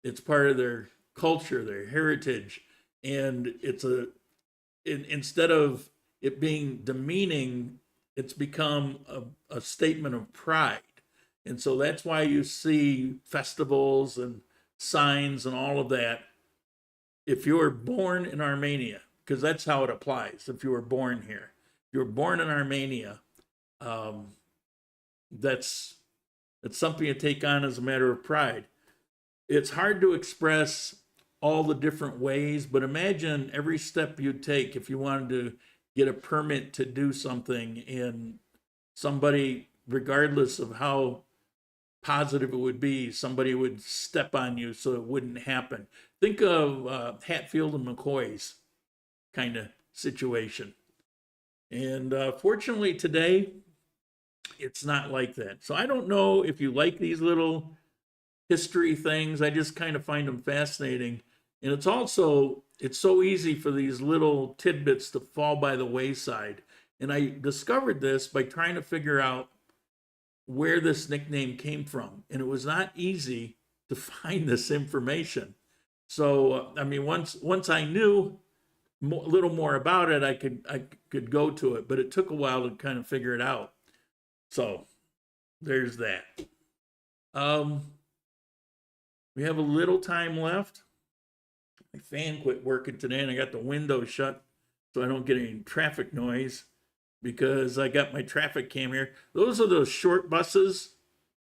It's part of their culture, their heritage, and instead of it being demeaning, it's become a statement of pride. And so that's why you see festivals and signs and all of that if you were born in Armenia, because that's how it applies. If you were born here, if you were born in Armenia, um, that's something to take on as a matter of pride. It's hard to express all the different ways, but imagine every step you'd take if you wanted to get a permit to do something, and somebody, regardless of how positive it would be, somebody would step on you so it wouldn't happen. Think of Hatfield and McCoy's kind of situation. And fortunately today, it's not like that. So I don't know if you like these little history things. I just kind of find them fascinating. And it's so easy for these little tidbits to fall by the wayside. And I discovered this by trying to figure out where this nickname came from. And it was not easy to find this information. So, I mean, once I knew a little more about it, I could go to it, but it took a while to kind of figure it out. So there's that. We have a little time left. My fan quit working today, and I got the window shut so I don't get any traffic noise, because I got my traffic cam here. Those are those short buses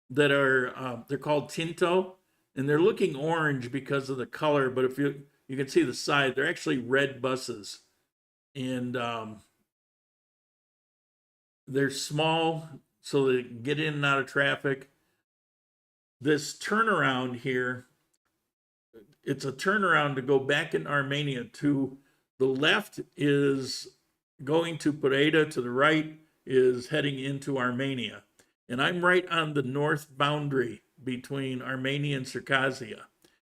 that are, they're called Tinto, and they're looking orange because of the color, but if you can see the side, they're actually red buses. And they're small, so they get in and out of traffic. This turnaround here, it's a turnaround to go back in Armenia. To the left is going to Pareda, to the right is heading into Armenia. And I'm right on the north boundary between Armenia and Circassia.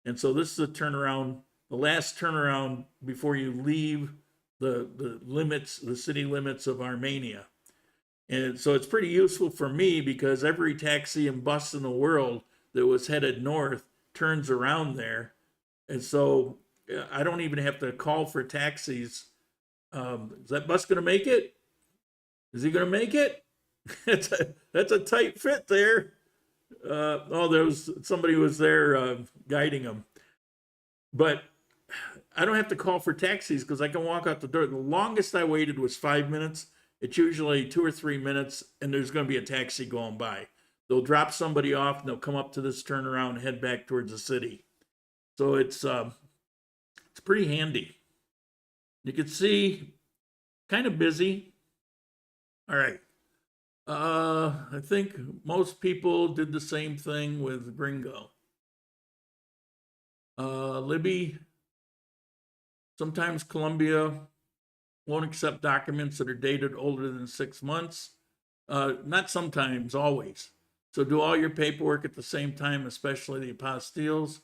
And so this is a turnaround, the last turnaround before you leave the limits, the city limits of Armenia. And so it's pretty useful for me, because every taxi and bus in the world that was headed north turns around there. And so I don't even have to call for taxis. Is that bus going to make it? Is he going to make it? That's a tight fit there. Somebody was there guiding him. But I don't have to call for taxis because I can walk out the door. The longest I waited was 5 minutes. It's usually 2 or 3 minutes, and there's going to be a taxi going by. They'll drop somebody off, and they'll come up to this turnaround and head back towards the city. So it's pretty handy. You can see, kind of busy. All right. I think most people did the same thing with Gringo. Libby, sometimes Colombia won't accept documents that are dated older than 6 months. Not sometimes, always. So do all your paperwork at the same time, especially the apostilles.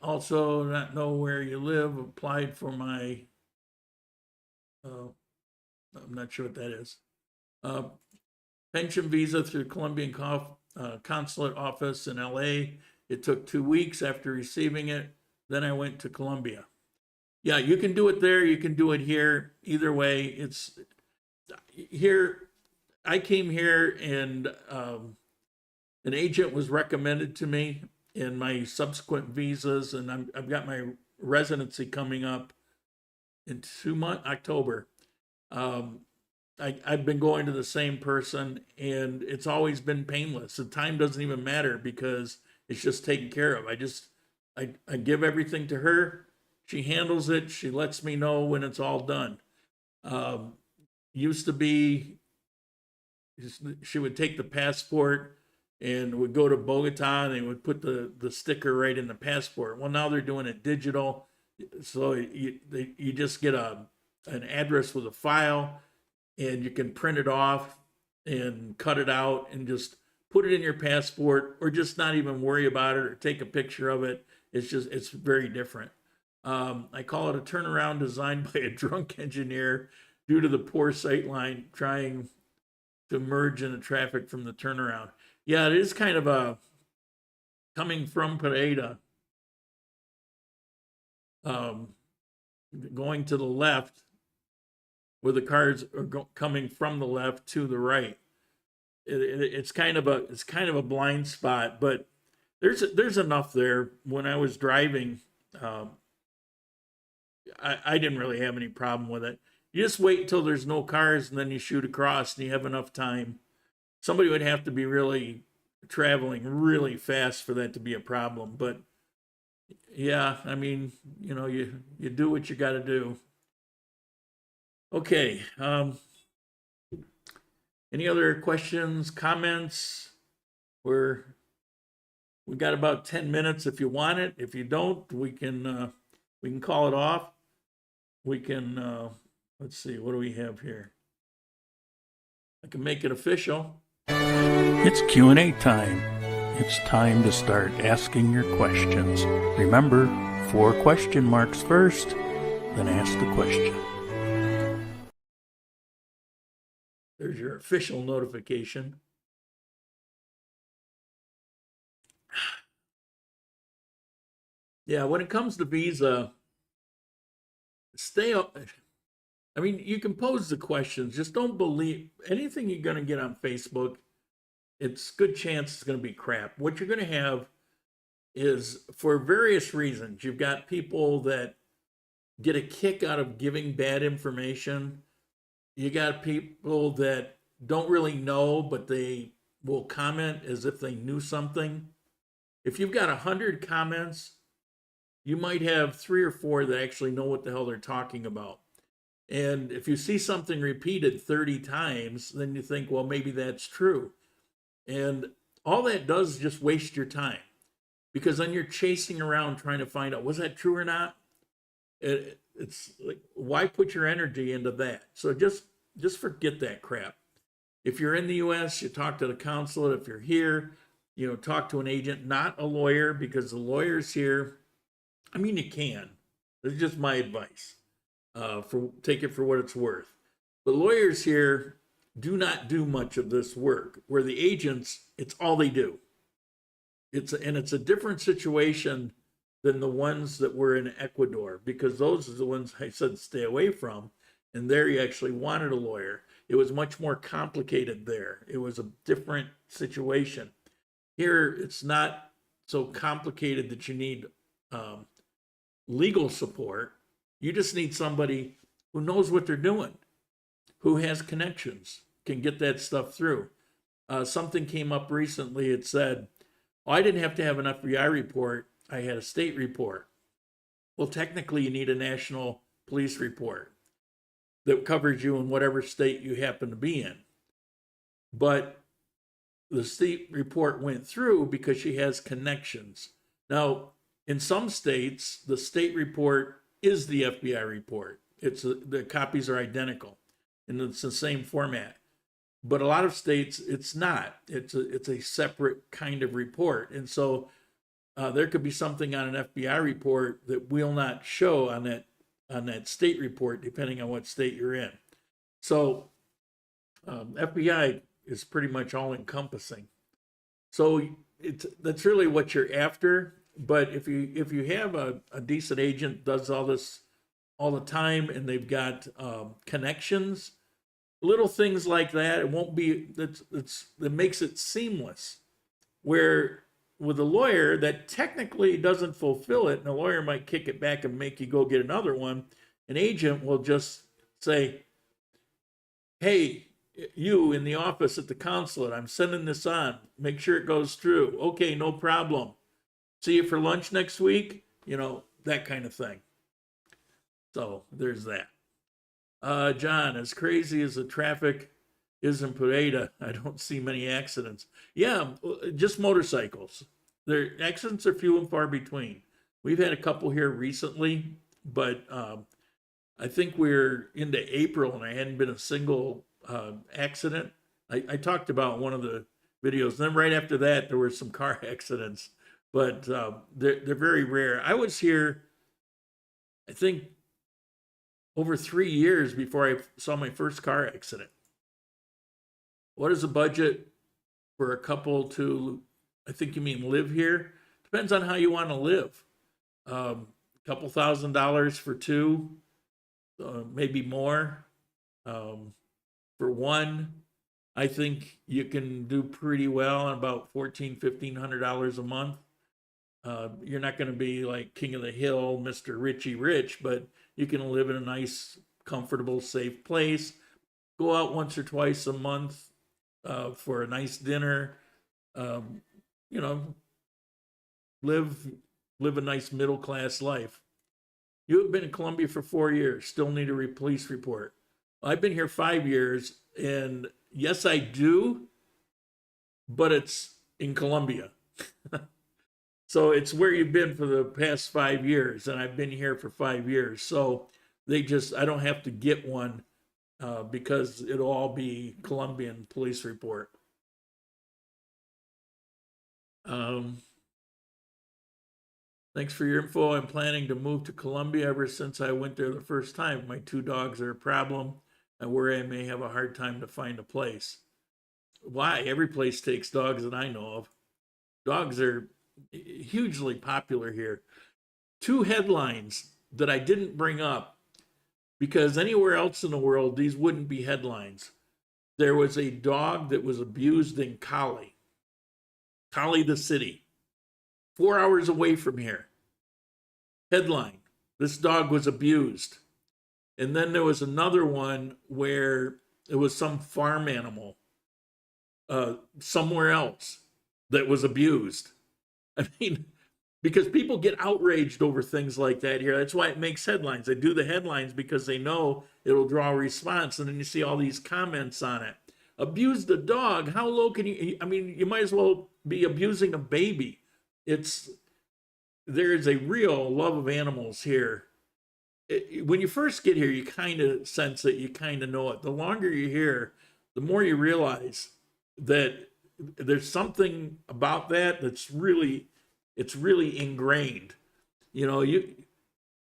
Also, not know where you live. Applied for my, I'm not sure what that is. Pension visa through the Colombian consulate office in LA. It took 2 weeks after receiving it. Then I went to Colombia. Yeah, you can do it there. You can do it here. Either way, it's here. I came here, and an agent was recommended to me in my subsequent visas, and I've got my residency coming up in 2 months, October. I've been going to the same person, and it's always been painless. The time doesn't even matter because it's just taken care of. I give everything to her. She handles it. She lets me know when it's all done. Used to be, she would take the passport and would go to Bogota, and they would put the sticker right in the passport. Well, now they're doing it digital. So you just get an address with a file, and you can print it off and cut it out and just put it in your passport, or just not even worry about it or take a picture of it. It's very different. I call it a turnaround designed by a drunk engineer due to the poor sightline trying to merge in the traffic from the turnaround. Yeah, it is kind of a coming from Pareda, going to the left, where the cars are coming from the left to the right. It's kind of a blind spot, but there's enough there. When I was driving, I didn't really have any problem with it. You just wait until there's no cars and then you shoot across and you have enough time. Somebody would have to be really traveling really fast for that to be a problem. But yeah, I mean, you know, you do what you got to do. Okay. Any other questions, comments? We got about 10 minutes if you want it. If you don't, we can call it off. We can let's see, what do we have here? I can make it official. It's Q&A time. It's time to start asking your questions. Remember, 4 question marks first, then ask the question. There's your official notification. Yeah, when it comes to visa, I mean, you can pose the questions. Just don't believe anything you're going to get on Facebook. It's good chance it's going to be crap. What you're going to have is, for various reasons, you've got people that get a kick out of giving bad information. You got people that don't really know, but they will comment as if they knew something. If you've got 100 comments, you might have 3 or 4 that actually know what the hell they're talking about. And if you see something repeated 30 times, then you think, well, maybe that's true. And all that does is just waste your time, because then you're chasing around trying to find out, was that true or not? It's like, why put your energy into that? So just forget that crap. If you're in the US, you talk to the consulate. If you're here, you know, talk to an agent, not a lawyer, because the lawyers here, I mean, you can. It's just my advice. Take it for what it's worth. The lawyers here do not do much of this work, where the agents, it's all they do. It's a different situation than the ones that were in Ecuador, because those are the ones I said stay away from. And there you actually wanted a lawyer. It was much more complicated there. It was a different situation. Here, it's not so complicated that you need legal support. You just need somebody who knows what they're doing, who has connections, can get that stuff through. Something came up recently. It said, oh, I didn't have to have an FBI report. I had a state report. Well, technically, you need a national police report that covers you in whatever state you happen to be in. But the state report went through because she has connections. Now, in some states, the state report is the FBI report. The copies are identical, and it's the same format. But a lot of states, it's not. It's a separate kind of report, and so there could be something on an FBI report that will not show on that state report, depending on what state you're in. So FBI is pretty much all encompassing. So that's really what you're after. But if you have a decent agent does all this all the time, and they've got connections, little things like that, it won't be that makes it seamless. Where with a lawyer, that technically doesn't fulfill it, and a lawyer might kick it back and make you go get another one. An agent will just say, hey, you in the office at the consulate, I'm sending this on. Make sure it goes through. Okay, no problem. See you for lunch next week. You know, that kind of thing. So there's that. John, as crazy as the traffic is in Pereira, I don't see many accidents. Yeah, just motorcycles. Their accidents are few and far between. We've had a couple here recently, but I think we're into April and I hadn't been a single accident. I talked about one of the videos. Then right after that, there were some car accidents, but they're very rare. I was here, I think, over 3 years before I saw my first car accident. What is the budget for a couple to, I think you mean live here? Depends on how you want to live. A couple $1,000s for two, maybe more. For one, I think you can do pretty well on about $1,400-$1,500 a month. You're not going to be like King of the Hill, Mr. Richie Rich, but You can live in a nice, comfortable, safe place. Go out once or twice a month for a nice dinner. You know, live a nice middle class life. You have been in Colombia for 4 years. Still need a police report. I've been here 5 years, and yes, I do, but it's in Colombia. So it's where you've been for the past 5 years, and I've been here for 5 years. So I don't have to get one because it'll all be Colombian police report. Thanks for your info. I'm planning to move to Colombia ever since I went there the first time. My 2 dogs are a problem. I worry I may have a hard time to find a place. Why? Every place takes dogs that I know of. Dogs are hugely popular here. 2 headlines that I didn't bring up because anywhere else in the world, these wouldn't be headlines. There was a dog that was abused in Cali, the city, 4 hours away from here. Headline, this dog was abused. And then there was another one where it was some farm animal somewhere else that was abused. I mean, because people get outraged over things like that here. That's why it makes headlines. They do the headlines because they know it'll draw a response. And then you see all these comments on it. Abused a dog. How low can you? I mean, you might as well be abusing a baby. There is a real love of animals here. When you first get here, you kind of sense it, you kind of know it. The longer you're here, the more you realize that there's something about that that's really ingrained. You know, you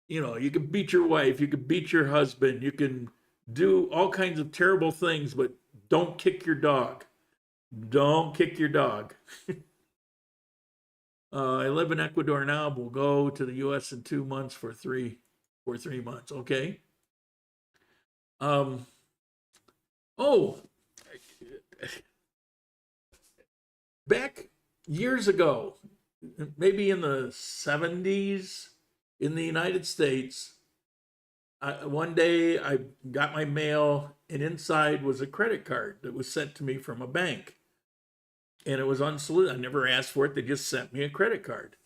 can beat your wife, you can beat your husband, you can do all kinds of terrible things, but don't kick your dog. Don't kick your dog. I live in Ecuador now. We'll go to the U.S. in 2 months for 3 months. Okay. Back years ago, maybe in the 70s in the United States, one day I got my mail and inside was a credit card that was sent to me from a bank. And it was unsolicited. I never asked for it. They just sent me a credit card.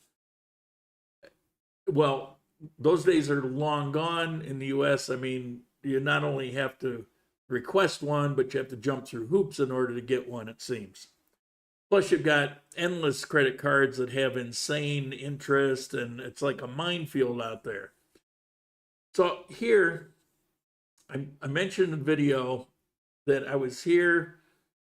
Well, those days are long gone in the U.S. I mean, you not only have to request one, but you have to jump through hoops in order to get one, it seems. Plus, you've got endless credit cards that have insane interest, and it's like a minefield out there. So here, I mentioned in the video that I was here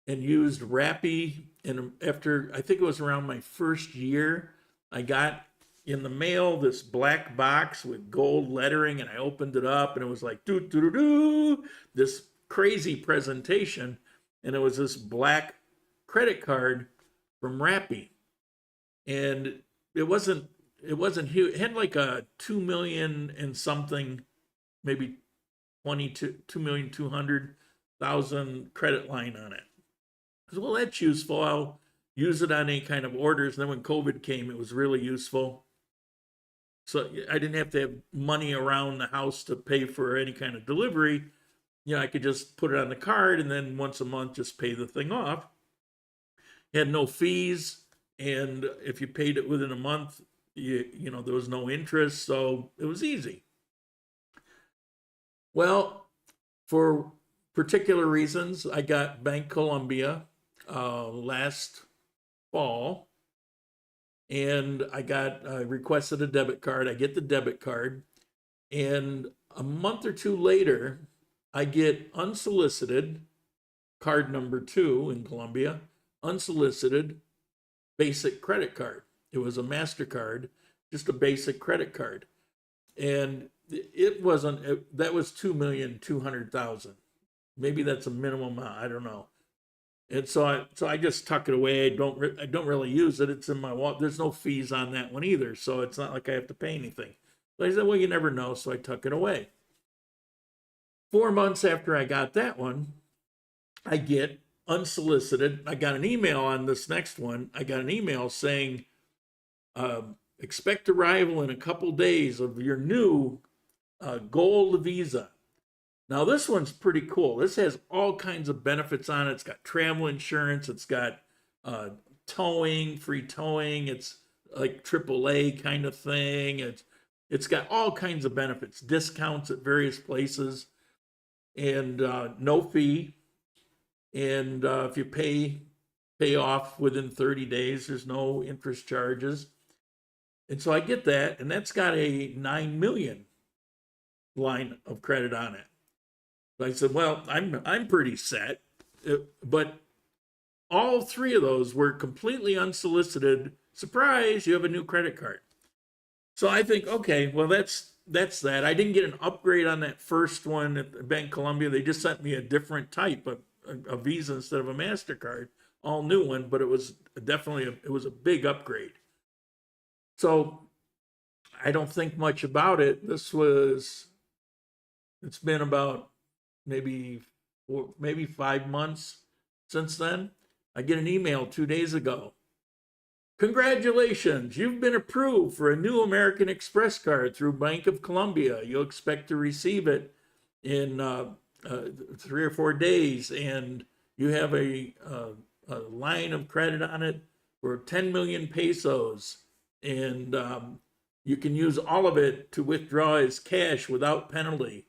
and used Rappi, and after, I think it was around my first year, I got in the mail this black box with gold lettering, and I opened it up, and it was like, doo-doo-doo-doo, this crazy presentation, and it was this black credit card from Rappi. And it wasn't huge. It had like a 2 million and something, maybe 2,200,000 credit line on it. Well, that's useful. I'll use it on any kind of orders. And then when COVID came, it was really useful. So I didn't have to have money around the house to pay for any kind of delivery. You know, I could just put it on the card and then once a month just pay the thing off. It had no fees. And if you paid it within a month, you know, there was no interest. So it was easy. Well, for particular reasons, I got Bank Colombia last fall, and I requested a debit card. I get the debit card, and a month or two later, I get unsolicited, card number 2 in Colombia, unsolicited basic credit card. It was a MasterCard, just a basic credit card. And it wasn't, that was 2,200,000. Maybe that's a minimum amount, I don't know. And so I just tuck it away. I don't really use it. It's in my wallet. There's no fees on that one either, so it's not like I have to pay anything. But I said, well, you never know, so I tuck it away. 4 months after I got that one, I get unsolicited. I got an email on this next one. I got an email saying, expect arrival in a couple days of your new Gold Visa. Now this one's pretty cool. This has all kinds of benefits on it. It's got travel insurance. It's got towing, free towing. It's like AAA kind of thing. It's got all kinds of benefits, discounts at various places, and no fee. And if you pay off within 30 days, there's no interest charges. And so I get that, and that's got a 9 million line of credit on it. So I said, well, I'm pretty set, but all three of those were completely unsolicited. Surprise, you have a new credit card. So I think, okay, well, that's that. I didn't get an upgrade on that first one at Bank Colombia. They just sent me a different type, a Visa instead of a MasterCard, all new one, but it was definitely it was a big upgrade. So I don't think much about it. It's been about maybe 5 months since then. I get an email 2 days ago. Congratulations, you've been approved for a new American Express card through Bank of Colombia. You'll expect to receive it in 3 or 4 days, and you have a line of credit on it for 10 million pesos, and you can use all of it to withdraw as cash without penalty,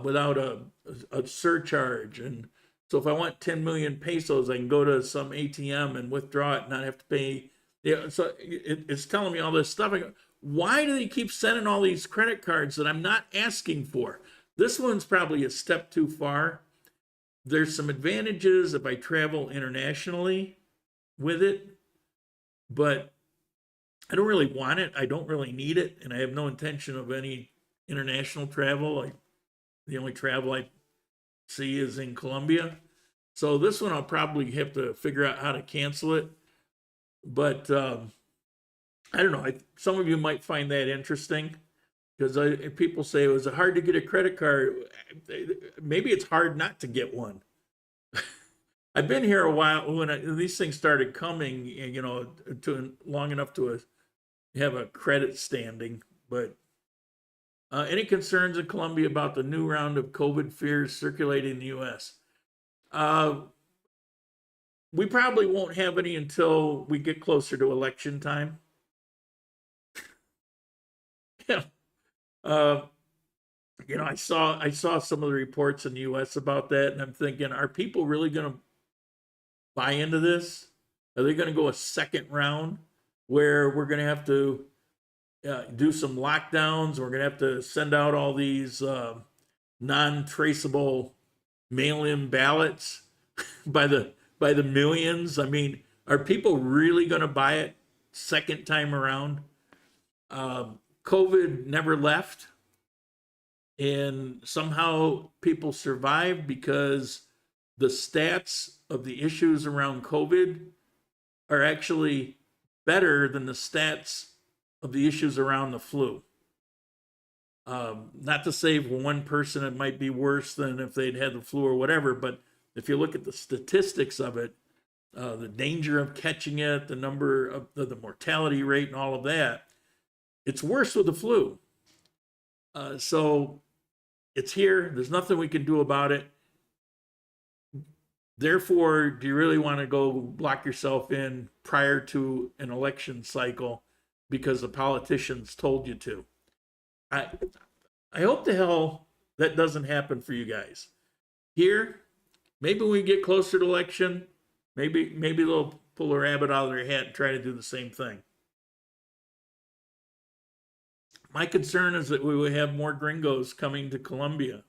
without a surcharge. And so if I want 10 million pesos, I can go to some ATM and withdraw it and not have to pay. Yeah, so it's telling me all this stuff. I go, why do they keep sending all these credit cards that I'm not asking for? This one's probably a step too far. There's some advantages if I travel internationally with it, but I don't really want it. I don't really need it, and I have no intention of any international travel. The only travel I see is in Colombia. So this one I'll probably have to figure out how to cancel it. But I don't know. Some of you might find that interesting, because people say, was it hard to get a credit card? Maybe it's hard not to get one. I've been here a while when these things started coming, to long enough to have a credit standing. But any concerns in Colombia about the new round of COVID fears circulating in the U.S.? We probably won't have any until we get closer to election time. Yeah. I saw some of the reports in the U.S. about that, and I'm thinking, are people really going to buy into this? Are they going to go a second round where we're going to have to do some lockdowns? We're going to have to send out all these non-traceable mail-in ballots by the millions. I mean, are people really going to buy it second time around? COVID never left, and somehow people survived because the stats of the issues around COVID are actually better than the stats of the issues around the flu. Not to say for one person it might be worse than if they'd had the flu or whatever, but if you look at the statistics of it, the danger of catching it, the number of the mortality rate and all of that, it's worse with the flu. So it's here. There's nothing we can do about it. Therefore, do you really want to go lock yourself in prior to an election cycle because the politicians told you to? I hope to hell that doesn't happen for you guys. Here, maybe when we get closer to election, maybe they'll pull a rabbit out of their hat and try to do the same thing. My concern is that we will have more gringos coming to Colombia.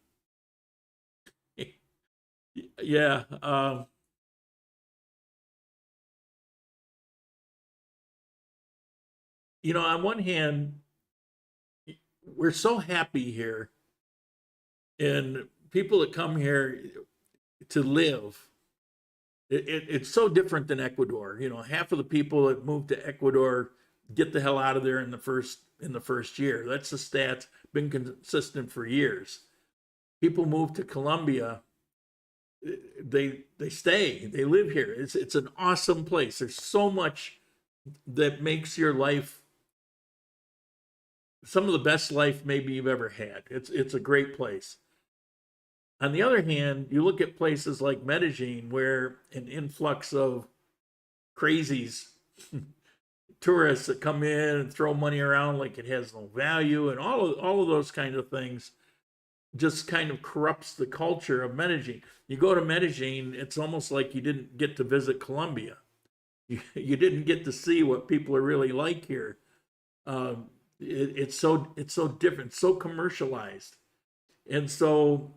Yeah. On one hand, we're so happy here, and people that come here to live, it's so different than Ecuador. Half of the people that move to Ecuador get the hell out of there in the first year. That's the stats, been consistent for years. People move to Colombia, they stay, they live here. It's an awesome place. There's so much that makes your life some of the best life maybe you've ever had. It's a great place. On the other hand, you look at places like Medellin, where an influx of crazies, tourists that come in and throw money around like it has no value, and all of those kind of things just kind of corrupts the culture of Medellin. You go to Medellin, it's almost like you didn't get to visit Colombia. You didn't get to see what people are really like here. It's so different, so commercialized, and so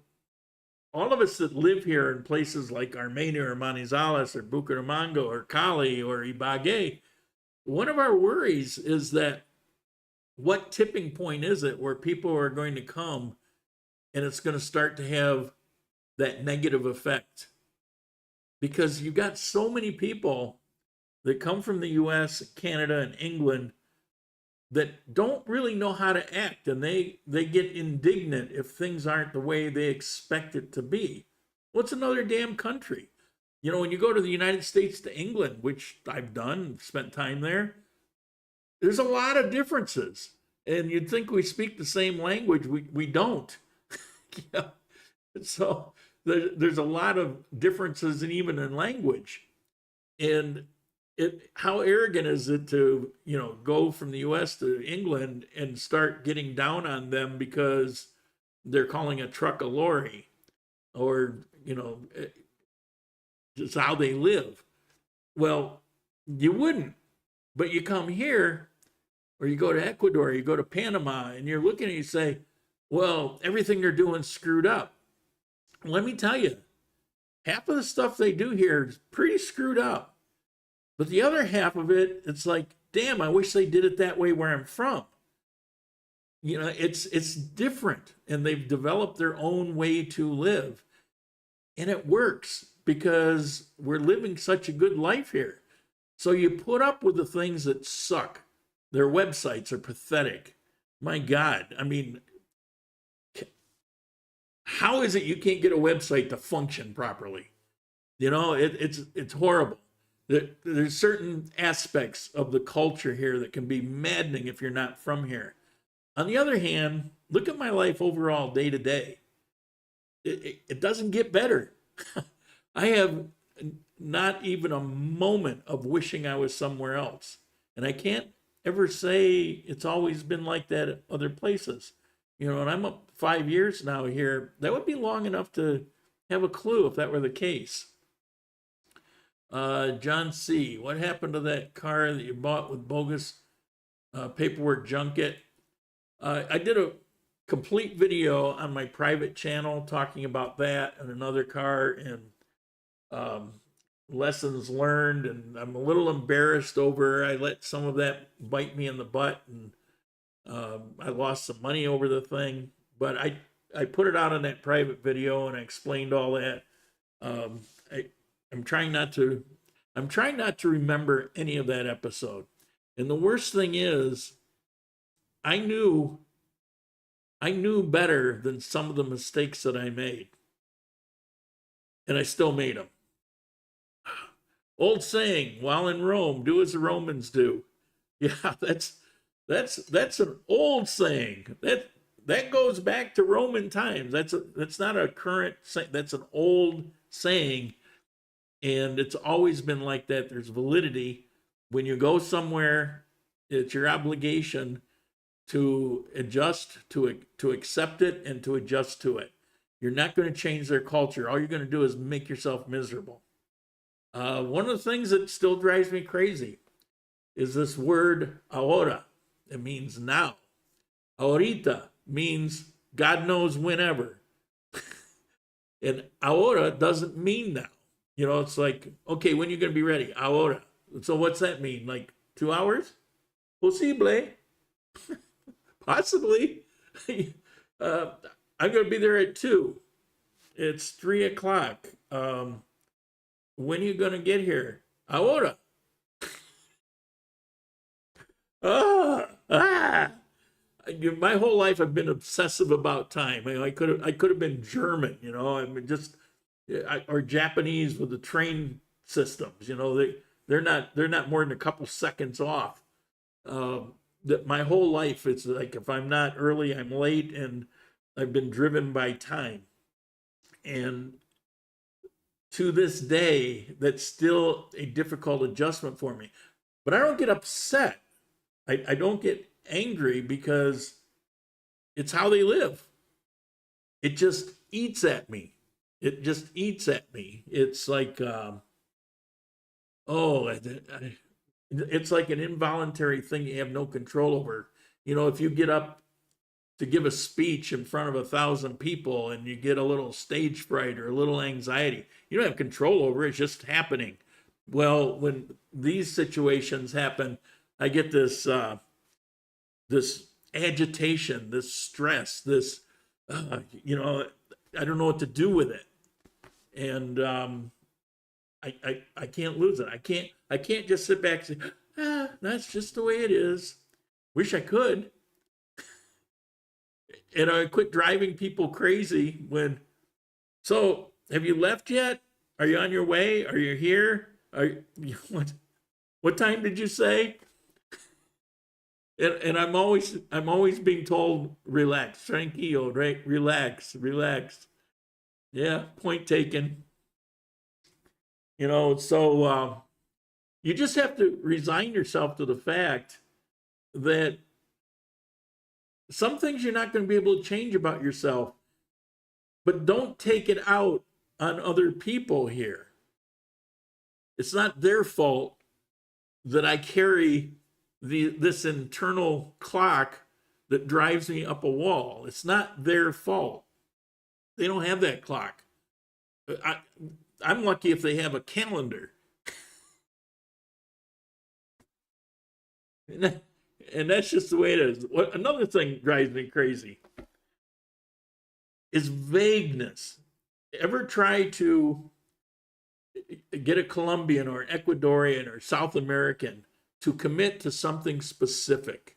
all of us that live here in places like Armenia or Manizales or Bucaramanga or Cali or Ibagué, one of our worries is that what tipping point is it where people are going to come and it's going to start to have that negative effect? Because you've got so many people that come from the US, Canada, and England that don't really know how to act, and they get indignant if things aren't the way they expect it to be. What's another damn country? You know, when you go to the United States to England, which I've done, spent time there, there's a lot of differences. And you'd think we speak the same language. We don't. Yeah. So there's a lot of differences, and even in language. And how arrogant is it to, you know, go from the US to England and start getting down on them because they're calling a truck a lorry, or, you know, just how they live. Well, you wouldn't, but you come here, or you go to Ecuador, you go to Panama, and you're looking and you say, well, everything they're doing screwed up. Let me tell you, half of the stuff they do here is pretty screwed up. But the other half of it, it's like, damn, I wish they did it that way where I'm from. You know, it's different, and they've developed their own way to live. And it works because we're living such a good life here. So you put up with the things that suck. Their websites are pathetic. My God, I mean, how is it you can't get a website to function properly? You know, it's horrible. There's certain aspects of the culture here that can be maddening if you're not from here. On the other hand, look at my life overall day to day. It doesn't get better. I have not even a moment of wishing I was somewhere else. And I can't ever say it's always been like that at other places. You know, and I'm up 5 years now here. That would be long enough to have a clue if that were the case. John C., what happened to that car that you bought with bogus paperwork junket? I did a complete video on my private channel talking about that and another car and lessons learned, and I'm a little embarrassed over I let some of that bite me in the butt, and I lost some money over the thing, but I put it out on that private video and I explained all that. I'm trying not to remember any of that episode. And the worst thing is, I knew better than some of the mistakes that I made. And I still made them. Old saying, while in Rome, do as the Romans do. Yeah, that's an old saying. That goes back to Roman times. That's not a current saying. That's an old saying. And it's always been like that. There's validity. When you go somewhere, it's your obligation to adjust, to accept it, and to adjust to it. You're not going to change their culture. All you're going to do is make yourself miserable. One of the things that still drives me crazy is this word ahora. It means now. Ahorita means God knows whenever. And ahora doesn't mean now. You know, it's like, okay, when are you going to be ready? Ahora. So what's that mean? Like 2 hours? Posible. Possibly. I'm going to be there at 2. It's 3 o'clock. When are you going to get here? Ahora. My whole life I've been obsessive about time. I could have been German, you know. I mean, or Japanese with the train systems, you know. They're not more than a couple seconds off. that my whole life, it's like if I'm not early, I'm late, and I've been driven by time. And to this day, that's still a difficult adjustment for me. But I don't get upset. I don't get angry because it's how they live. It just eats at me. It just eats at me. It's like, it's like an involuntary thing you have no control over. You know, if you get up to give a speech in front of 1,000 people and you get a little stage fright or a little anxiety, you don't have control over it. It's just happening. Well, when these situations happen, I get this this agitation, this stress, this you know, I don't know what to do with it, and I can't lose it. I can't just sit back and say, that's just the way it is. Wish I could. And I quit driving people crazy when. So, have you left yet? Are you on your way? Are you here? Are you, what time did you say? And I'm always being told, relax, tranquilo, right? Relax. Yeah, point taken. You know, so you just have to resign yourself to the fact that some things you're not going to be able to change about yourself, but don't take it out on other people here. It's not their fault that I carry this internal clock that drives me up a wall. It's not their fault. They don't have that clock. I'm lucky if they have a calendar. And that's just the way it is. Another thing drives me crazy is vagueness. Ever try to get a Colombian or Ecuadorian or South American to commit to something specific?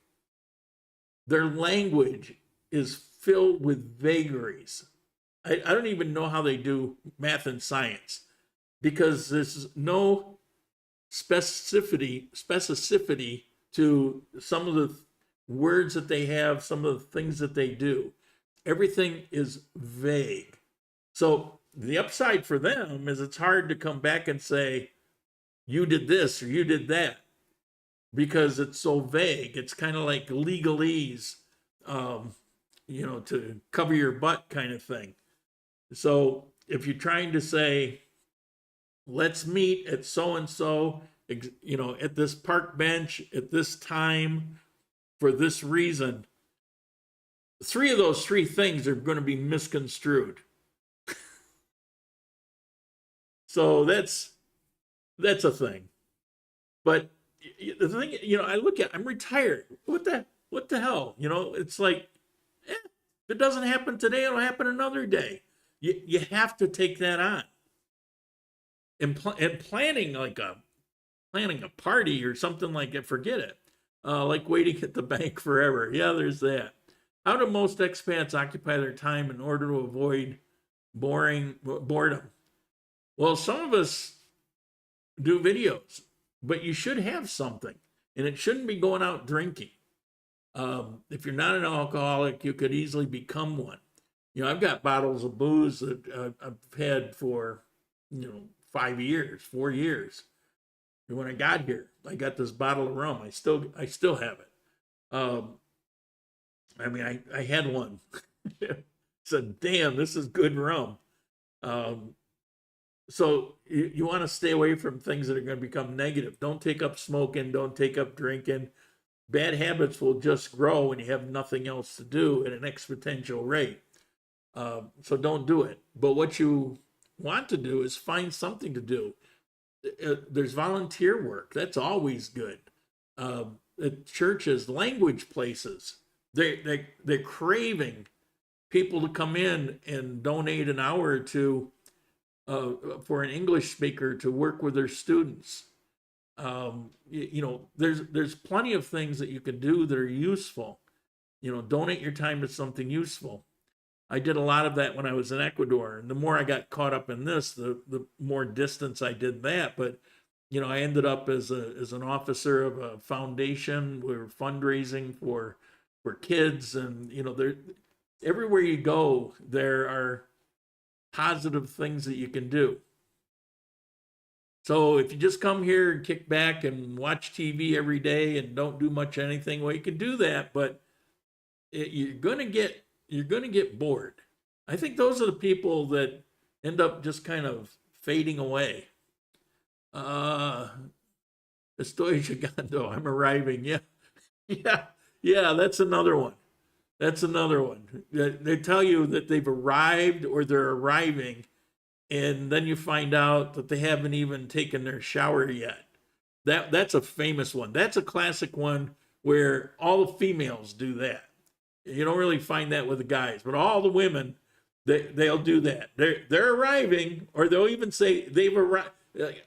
Their language is filled with vagaries. I don't even know how they do math and science, because there's no specificity to some of the words that they have, some of the things that they do. Everything is vague. So the upside for them is it's hard to come back and say, you did this or you did that, because it's so vague. It's kind of like legalese, you know, to cover your butt kind of thing. So if you're trying to say, let's meet at so-and-so, you know, at this park bench, at this time, for this reason, 3 of those 3 things are going to be misconstrued. So that's a thing. But the thing, you know, I look at, I'm retired. What the hell? You know, it's like, if it doesn't happen today, it'll happen another day. You have to take that on. And planning a party or something like that, forget it. Like waiting at the bank forever. Yeah, there's that. How do most expats occupy their time in order to avoid boredom? Well, some of us do videos, but you should have something, and it shouldn't be going out drinking. If you're not an alcoholic, you could easily become one. You know, I've got bottles of booze that I've had for, 4 years. And when I got here, I got this bottle of rum. I still have it. I had one. Said, damn, this is good rum. So you want to stay away from things that are going to become negative. Don't take up smoking. Don't take up drinking. Bad habits will just grow when you have nothing else to do at an exponential rate. So don't do it. But what you want to do is find something to do. There's volunteer work. That's always good. At churches, language places, they're craving people to come in and donate an hour or two for an English speaker to work with their students. There's plenty of things that you can do that are useful. Donate your time to something useful. I did a lot of that when I was in Ecuador, and the more I got caught up in this, the more distance I did that. But I ended up as an officer of a foundation. We were fundraising for kids, and there, everywhere you go, there are positive things that you can do. So if you just come here and kick back and watch TV every day and don't do much anything, well, you can do that, but you're gonna get bored. I think those are the people that end up just kind of fading away. Estoy llegando. I'm arriving. Yeah. Yeah, that's another one. They tell you that they've arrived or they're arriving, and then you find out that they haven't even taken their shower yet. That's a famous one. That's a classic one where all the females do that. You don't really find that with the guys, but all the women, they'll do that. They're arriving, or they'll even say they've arrived.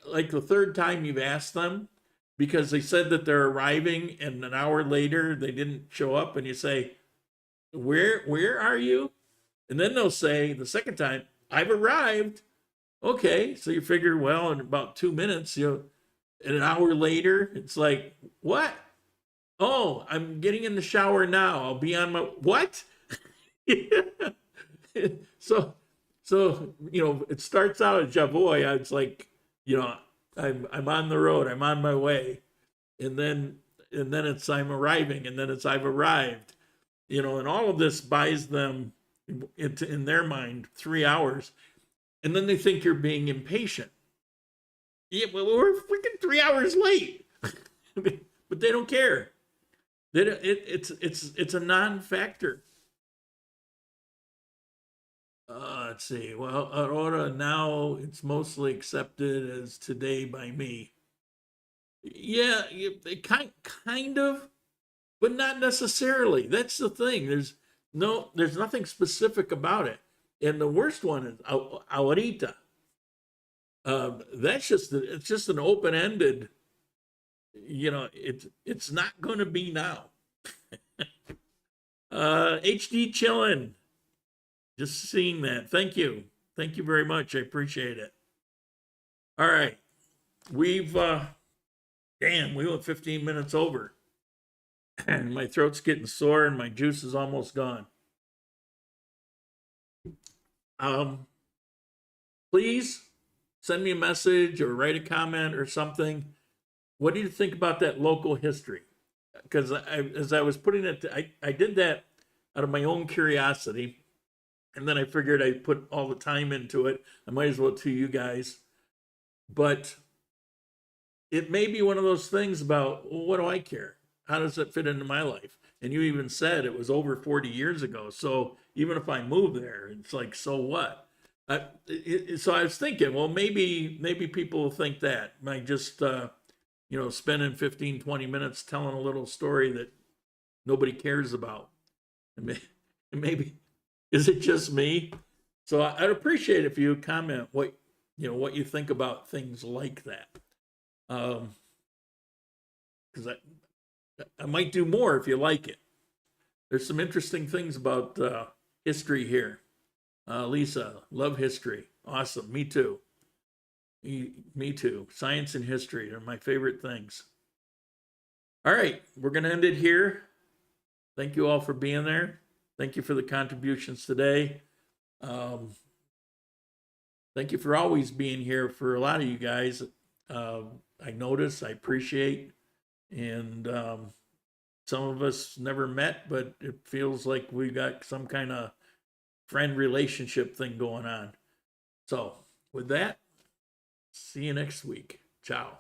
Like the third time you've asked them, because they said that they're arriving, and an hour later they didn't show up, and you say, where are you? And then they'll say the second time, I've arrived. Okay, so you figure, well, in about 2 minutes, and an hour later, it's like, what? Oh, I'm getting in the shower now. I'll be on my, what? So it starts out at Javoy. It's like, I'm on the road. I'm on my way, and then it's I'm arriving, and then it's I've arrived. And all of this buys them, in their mind, 3 hours, and then they think you're being impatient. Yeah, well, we're freaking 3 hours late, but they don't care. It's a non-factor. Let's see. Well, Aurora, now it's mostly accepted as today by me. Yeah, kind of, but not necessarily. That's the thing. There's nothing specific about it. And the worst one is ahorita. It's just an open-ended. It's not going to be now. HD chillin'. Just seeing that. Thank you very much. I appreciate it. All right, we went 15 minutes over, and my throat's getting sore, and my juice is almost gone. Please send me a message or write a comment or something. What do you think about that local history? Because as I was putting it, I did that out of my own curiosity. And then I figured I'd put all the time into it. I might as well to you guys. But it may be one of those things about, well, what do I care? How does it fit into my life? And you even said it was over 40 years ago. So even if I move there, it's like, so what? So I was thinking, well, maybe people will think that. Might just, spending 15, 20 minutes telling a little story that nobody cares about. And maybe... Is it just me? So I'd appreciate if you comment what you think about things like that. Because I might do more if you like it. There's some interesting things about history here. Lisa, love history. Awesome. Me too. Me too. Science and history are my favorite things. All right, we're going to end it here. Thank you all for being there. Thank you for the contributions today. Thank you for always being here for a lot of you guys. I notice, I appreciate, and some of us never met, but it feels like we got some kind of friend relationship thing going on. So with that, see you next week. Ciao.